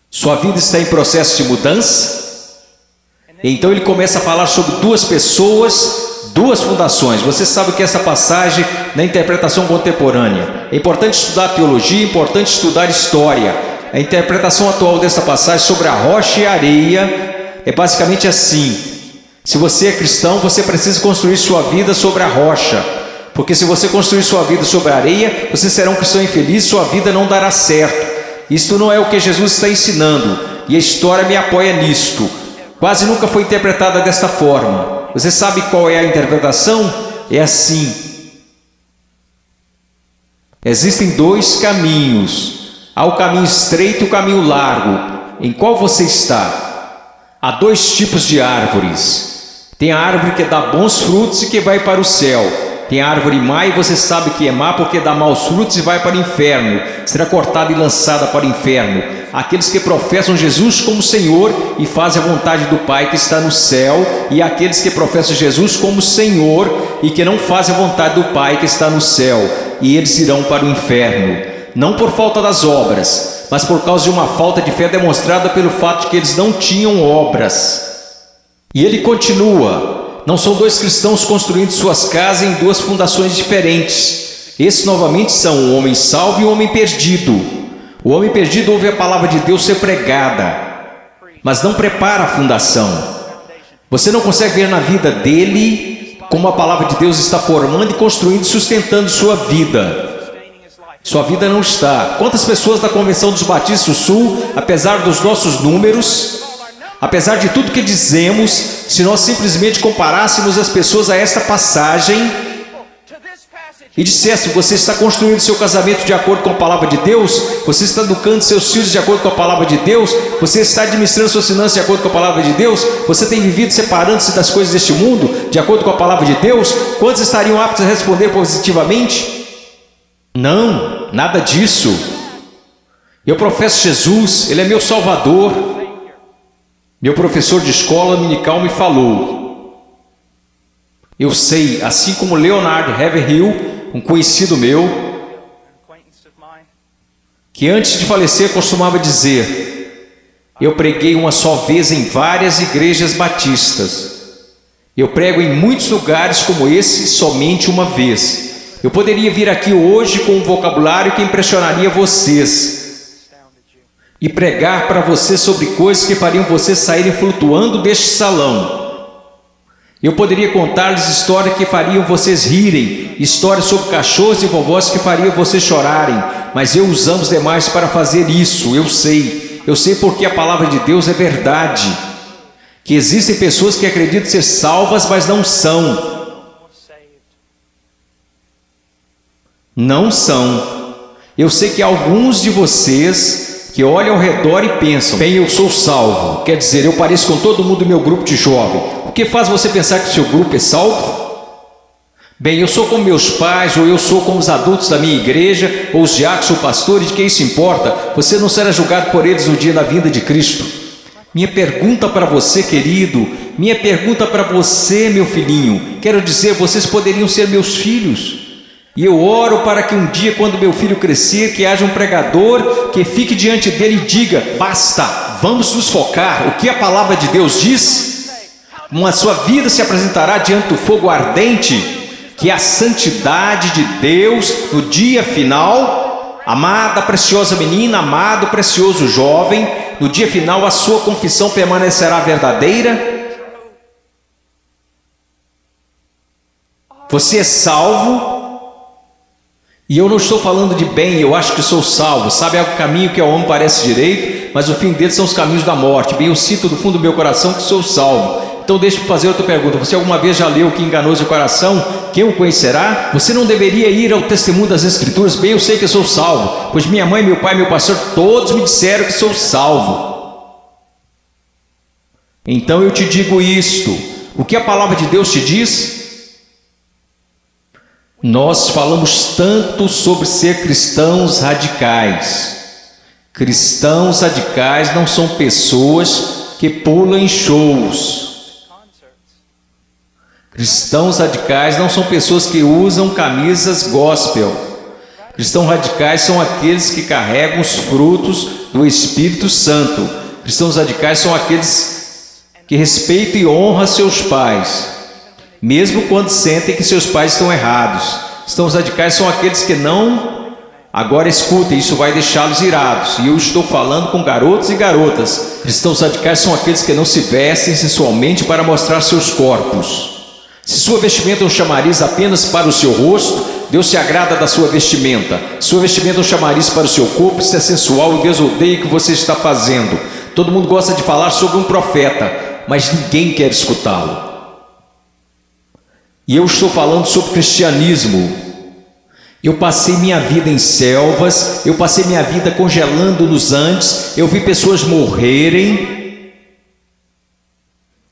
Sua vida está em processo de mudança? Então ele começa a falar sobre duas pessoas, duas fundações. Você sabe que essa passagem na interpretação contemporânea é importante estudar teologia, é importante estudar história. A interpretação atual dessa passagem sobre a rocha e a areia é basicamente assim: se você é cristão, você precisa construir sua vida sobre a rocha, porque se você construir sua vida sobre a areia, você será um cristão infeliz, sua vida não dará certo. Isto não é o que Jesus está ensinando, e a história me apoia nisto. Quase nunca foi interpretada desta forma. Você sabe qual é a interpretação? É assim: existem dois caminhos. Há o caminho estreito e o caminho largo. Em qual você está? Há dois tipos de árvores. Tem a árvore que dá bons frutos e que vai para o céu. Tem a árvore má, e você sabe que é má porque dá maus frutos e vai para o inferno. Será cortada e lançada para o inferno. Aqueles que professam Jesus como Senhor e fazem a vontade do Pai que está no céu, e aqueles que professam Jesus como Senhor e que não fazem a vontade do Pai que está no céu, e eles irão para o inferno, não por falta das obras, mas por causa de uma falta de fé demonstrada pelo fato de que eles não tinham obras. E ele continua: não são dois cristãos construindo suas casas em duas fundações diferentes. Esses novamente são o homem salvo e o homem perdido. O homem perdido ouve a palavra de Deus ser pregada, mas não prepara a fundação. Você não consegue ver na vida dele como a palavra de Deus está formando e construindo e sustentando sua vida. Sua vida não está. Quantas pessoas da Convenção dos Batistas do Sul, apesar dos nossos números, apesar de tudo que dizemos, se nós simplesmente comparássemos as pessoas a esta passagem e dissesse: você está construindo seu casamento de acordo com a palavra de Deus, você está educando seus filhos de acordo com a palavra de Deus, você está administrando suas finanças de acordo com a palavra de Deus, você tem vivido separando-se das coisas deste mundo de acordo com a palavra de Deus, quantos estariam aptos a responder positivamente? Não, nada disso. Eu professo Jesus, Ele é meu Salvador. Meu professor de escola dominical me falou: Eu sei, assim como Leonard Haverhill, um conhecido meu, que antes de falecer costumava dizer: eu preguei uma só vez em várias igrejas batistas. Eu prego em muitos lugares como esse somente uma vez. Eu poderia vir aqui hoje com um vocabulário que impressionaria vocês e pregar para vocês sobre coisas que fariam vocês saírem flutuando deste salão. Eu poderia contar-lhes histórias que fariam vocês rirem, histórias sobre cachorros e vovós que fariam vocês chorarem, mas eu usamos demais para fazer isso. Eu sei porque a palavra de Deus é verdade, que existem pessoas que acreditam ser salvas, mas não são. Não são. Eu sei que alguns de vocês que olham ao redor e pensam: bem, eu sou salvo, quer dizer, eu pareço com todo mundo do meu grupo de jovem. O que faz você pensar que o seu grupo é salvo? Bem, eu sou como meus pais, ou eu sou como os adultos da minha igreja, ou os diáconos ou pastores, de que isso importa? Você não será julgado por eles no dia da vinda de Cristo. Minha pergunta para você, querido, minha pergunta para você, meu filhinho, quero dizer, vocês poderiam ser meus filhos. E eu oro para que um dia, quando meu filho crescer, que haja um pregador que fique diante dele e diga: basta, vamos nos focar. O que a palavra de Deus diz? Como a sua vida se apresentará diante do fogo ardente, que é a santidade de Deus no dia final. Amada, preciosa menina, amado, precioso jovem, no dia final a sua confissão permanecerá verdadeira. Você é salvo. E eu não estou falando de bem, eu acho que sou salvo. Sabe, é o caminho que ao homem parece direito, mas o fim dele são os caminhos da morte. Bem, eu sinto do fundo do meu coração que sou salvo. Então deixe-me fazer outra pergunta: você alguma vez já leu Que Enganoso é o Coração? Quem o conhecerá? Você não deveria ir ao testemunho das Escrituras? Bem, eu sei que sou salvo, pois minha mãe, meu pai, meu pastor, todos me disseram que sou salvo. Então eu te digo isto: o que a palavra de Deus te diz? Nós falamos tanto sobre ser cristãos radicais. Cristãos radicais não são pessoas que pulam em shows. Cristãos radicais não são pessoas que usam camisas gospel. Cristãos radicais são aqueles que carregam os frutos do Espírito Santo. Cristãos radicais são aqueles que respeitam e honram seus pais, mesmo quando sentem que seus pais estão errados. Cristãos radicais são aqueles que não... Agora escutem, isso vai deixá-los irados. E eu estou falando com garotos e garotas. Cristãos radicais são aqueles que não se vestem sensualmente para mostrar seus corpos. Se sua vestimenta é um chamariz apenas para o seu rosto, Deus se agrada da sua vestimenta. Sua vestimenta é um chamariz para o seu corpo, isso é sensual, e Deus odeia o que você está fazendo. Todo mundo gosta de falar sobre um profeta, mas ninguém quer escutá-lo. E eu estou falando sobre cristianismo. Eu passei minha vida em selvas, eu passei minha vida congelando nos Andes, eu vi pessoas morrerem.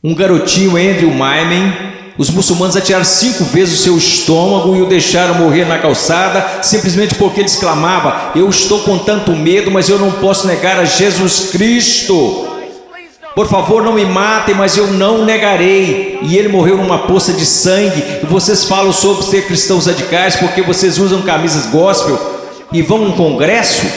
Um garotinho, Andrew Myman, os muçulmanos atiraram 5 vezes o seu estômago e o deixaram morrer na calçada, simplesmente porque ele exclamava: eu estou com tanto medo, mas eu não posso negar a Jesus Cristo. Por favor, não me matem, mas eu não negarei. E ele morreu numa poça de sangue. E vocês falam sobre ser cristãos radicais porque vocês usam camisas gospel e vão a um congresso?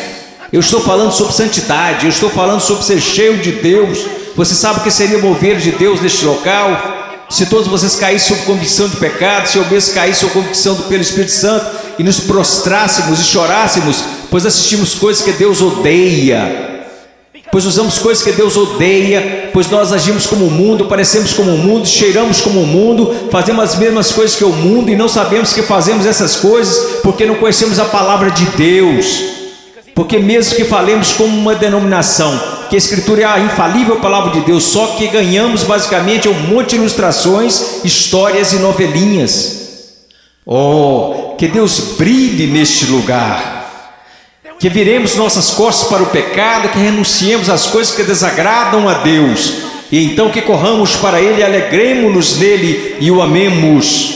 Eu estou falando sobre santidade, eu estou falando sobre ser cheio de Deus. Você sabe o que seria mover de Deus neste local? Se todos vocês caíssem sob convicção de pecado, se eu mesmo caísse sob convicção pelo Espírito Santo e nos prostrássemos e chorássemos, pois assistimos coisas que Deus odeia, pois usamos coisas que Deus odeia, pois nós agimos como o mundo, parecemos como o mundo, cheiramos como o mundo, fazemos as mesmas coisas que o mundo e não sabemos que fazemos essas coisas porque não conhecemos a palavra de Deus. Porque mesmo que falemos como uma denominação, que a Escritura é a infalível palavra de Deus, só que ganhamos basicamente um monte de ilustrações, histórias e novelinhas. Oh, que Deus brilhe neste lugar, que viremos nossas costas para o pecado, que renunciemos às coisas que desagradam a Deus, e então que corramos para Ele, alegremos-nos nele e o amemos.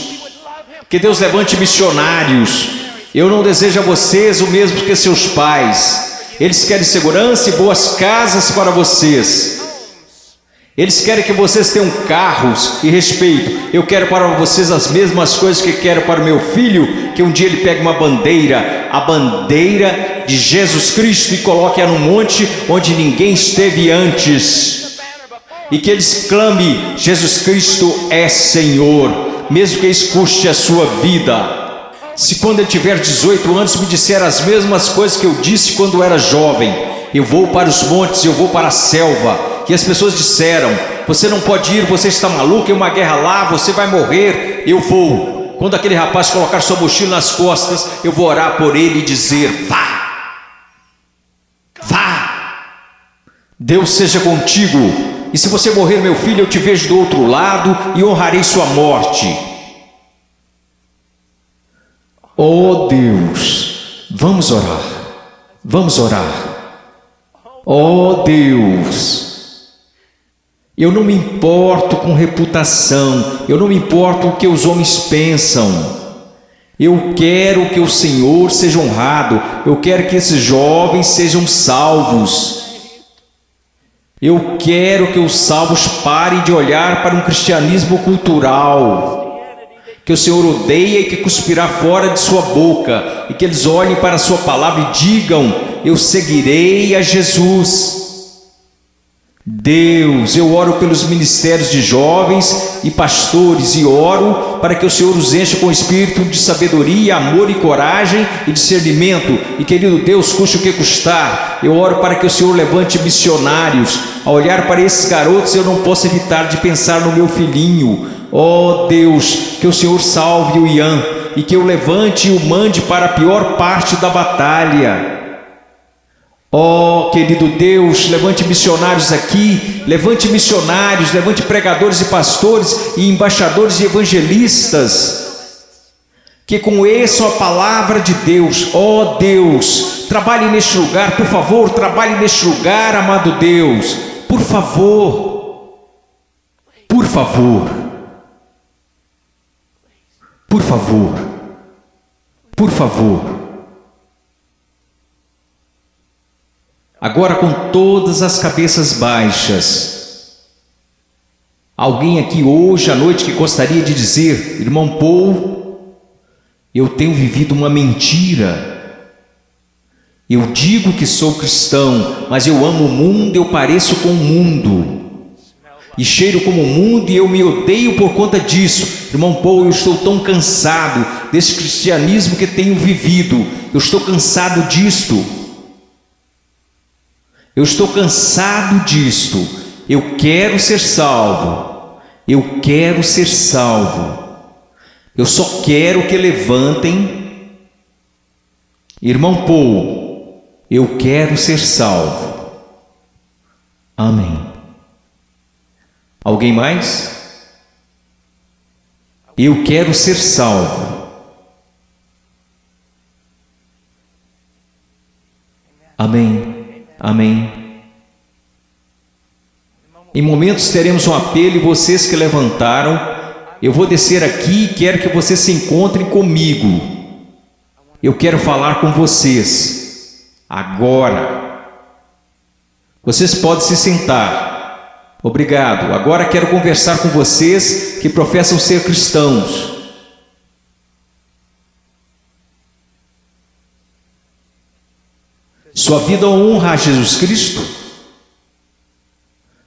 Que Deus levante missionários. Eu não desejo a vocês o mesmo que seus pais. Eles querem segurança e boas casas para vocês. Eles querem que vocês tenham carros e respeito. Eu quero para vocês as mesmas coisas que quero para o meu filho, que um dia ele pegue uma bandeira, a bandeira de Jesus Cristo, e coloque-a num monte onde ninguém esteve antes, e que eles clame: Jesus Cristo é Senhor, mesmo que isso custe a sua vida. Se quando ele tiver 18 anos me disser as mesmas coisas que eu disse quando era jovem, eu vou para os montes, eu vou para a selva, e as pessoas disseram: você não pode ir, você está maluco, é uma guerra lá, você vai morrer. Eu vou. Quando aquele rapaz colocar sua mochila nas costas, eu vou orar por ele e dizer: vá, vá, Deus seja contigo, e se você morrer, meu filho, eu te vejo do outro lado e honrarei sua morte. Oh Deus, vamos orar, vamos orar. Oh Deus, eu não me importo com reputação, eu não me importo com o que os homens pensam. Eu quero que o Senhor seja honrado, eu quero que esses jovens sejam salvos. Eu quero que os salvos parem de olhar para um cristianismo cultural, que o Senhor odeia e que cuspirá fora de sua boca, e que eles olhem para a sua palavra e digam: eu seguirei a Jesus. Deus, eu oro pelos ministérios de jovens e pastores, e oro para que o Senhor os encha com espírito de sabedoria, amor e coragem e discernimento, e querido Deus, custe o que custar, eu oro para que o Senhor levante missionários. Ao olhar para esses garotos, eu não posso evitar de pensar no meu filhinho. Oh Deus, que o Senhor salve o Ian, e que eu levante e o mande para a pior parte da batalha. Oh, querido Deus, levante missionários aqui, levante missionários, levante pregadores e pastores e embaixadores e evangelistas, que conheçam a palavra de Deus. Oh Deus, trabalhe neste lugar, por favor, trabalhe neste lugar, amado Deus, por favor, por favor, por favor, por favor. Agora, com todas as cabeças baixas, alguém aqui hoje à noite que gostaria de dizer: irmão Paul, eu tenho vivido uma mentira. Eu digo que sou cristão, mas eu amo o mundo, eu pareço com o mundo, e cheiro como o mundo, e eu me odeio por conta disso. Irmão Paul, eu estou tão cansado desse cristianismo que tenho vivido, eu estou cansado disto. Eu estou cansado disto. Eu quero ser salvo. Eu quero ser salvo. Eu só quero que levantem. Irmão Paul, eu quero ser salvo. Amém. Alguém mais? Eu quero ser salvo. Amém. Amém. Em momentos teremos um apelo, e vocês que levantaram, eu vou descer aqui e quero que vocês se encontrem comigo. Eu quero falar com vocês agora. Vocês podem se sentar. Obrigado. Agora quero conversar com vocês que professam ser cristãos. Sua vida honra a Jesus Cristo?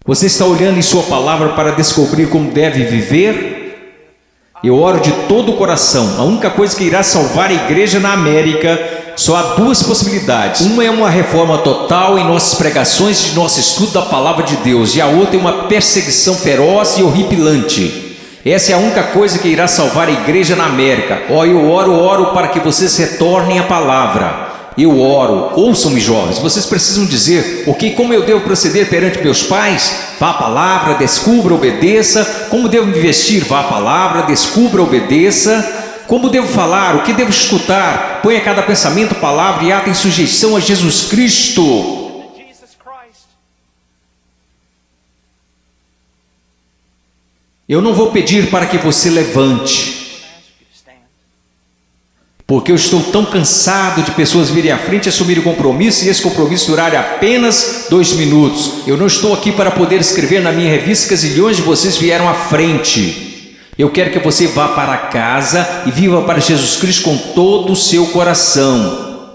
Você está olhando em sua palavra para descobrir como deve viver? Eu oro de todo o coração. A única coisa que irá salvar a igreja na América, só há duas possibilidades. Uma é uma reforma total em nossas pregações, de nosso estudo da palavra de Deus, e a outra é uma perseguição feroz e horripilante. Essa é a única coisa que irá salvar a igreja na América. Eu oro para que vocês retornem à palavra. Eu oro, ouçam-me jovens, vocês precisam dizer: ok, como eu devo proceder perante meus pais? Vá à palavra, descubra, obedeça. Como devo me vestir? Vá à palavra, descubra, obedeça. Como devo falar? O que devo escutar? Ponha cada pensamento, palavra e ato em sujeição a Jesus Cristo. Eu não vou pedir para que você levante. Porque eu estou tão cansado de pessoas virem à frente e assumirem o compromisso e esse compromisso durar apenas 2 minutos. Eu não estou aqui para poder escrever na minha revista que zilhões de vocês vieram à frente. Eu quero que você vá para casa e viva para Jesus Cristo com todo o seu coração.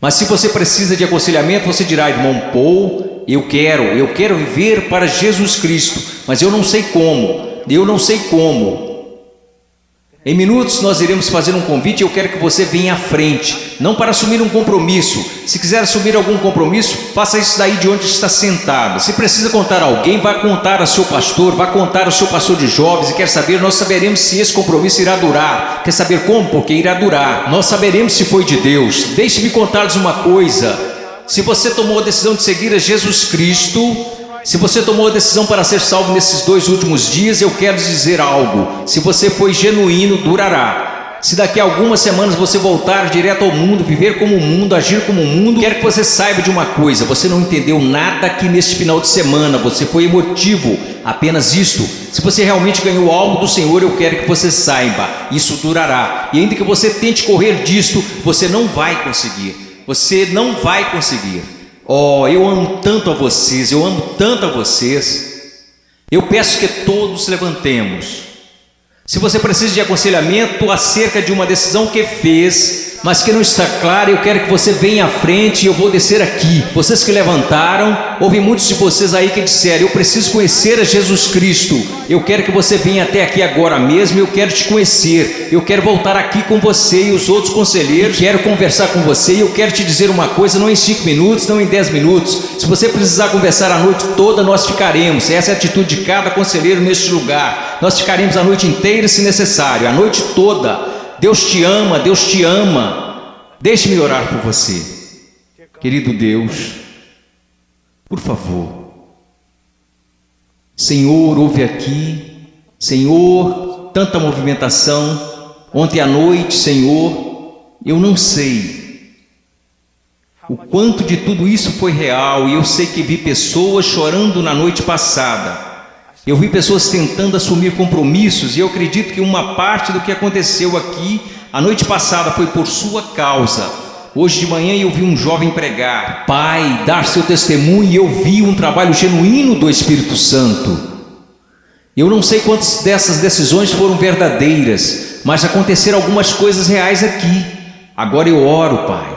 Mas se você precisa de aconselhamento, você dirá: irmão Paul, eu quero viver para Jesus Cristo, mas eu não sei como. Em minutos nós iremos fazer um convite e eu quero que você venha à frente, não para assumir um compromisso. Se quiser assumir algum compromisso, faça isso daí de onde está sentado. Se precisa contar a alguém, vá contar ao seu pastor, vá contar ao seu pastor de jovens. E quer saber, nós saberemos se esse compromisso irá durar. Quer saber como? Porque irá durar. Nós saberemos se foi de Deus. Deixe-me contar-lhes uma coisa. Se você tomou a decisão de seguir a Jesus Cristo, se você tomou a decisão para ser salvo nesses 2 últimos dias, eu quero dizer algo: se você foi genuíno, durará. Se daqui a algumas semanas você voltar direto ao mundo, viver como o mundo, agir como o mundo, quero que você saiba de uma coisa: você não entendeu nada aqui neste final de semana, você foi emotivo, apenas isto. Se você realmente ganhou algo do Senhor, eu quero que você saiba, isso durará. E ainda que você tente correr disto, você não vai conseguir. Você não vai conseguir. Oh, eu amo tanto a vocês, Eu peço que todos levantemos. Se você precisa de aconselhamento acerca de uma decisão que fez, mas que não está clara, eu quero que você venha à frente e eu vou descer aqui. Vocês que levantaram, houve muitos de vocês aí que disseram: eu preciso conhecer a Jesus Cristo. Eu quero que você venha até aqui agora mesmo, eu quero te conhecer. Eu quero voltar aqui com você e os outros conselheiros. Quero conversar com você e eu quero te dizer uma coisa, não em 5 minutos, não em 10 minutos. Se você precisar conversar a noite toda, nós ficaremos. Essa é a atitude de cada conselheiro neste lugar. Nós ficaremos a noite inteira se necessário, a noite toda. Deus te ama, Deus te ama. Deixe-me orar por você. Querido Deus, por favor, Senhor, ouve aqui. Senhor, tanta movimentação. Ontem à noite, Senhor, eu não sei o quanto de tudo isso foi real. E eu sei que vi pessoas chorando na noite passada. Eu vi pessoas tentando assumir compromissos e eu acredito que uma parte do que aconteceu aqui a noite passada foi por sua causa. Hoje de manhã eu vi um jovem pregar, Pai, dar seu testemunho, e eu vi um trabalho genuíno do Espírito Santo. Eu não sei quantas dessas decisões foram verdadeiras, mas aconteceram algumas coisas reais aqui. Agora eu oro, Pai.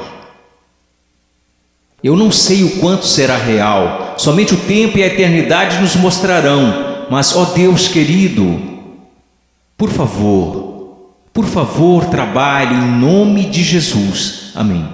Eu não sei o quanto será real, somente o tempo e a eternidade nos mostrarão. Mas, ó Deus querido, por favor, trabalhe em nome de Jesus. Amém.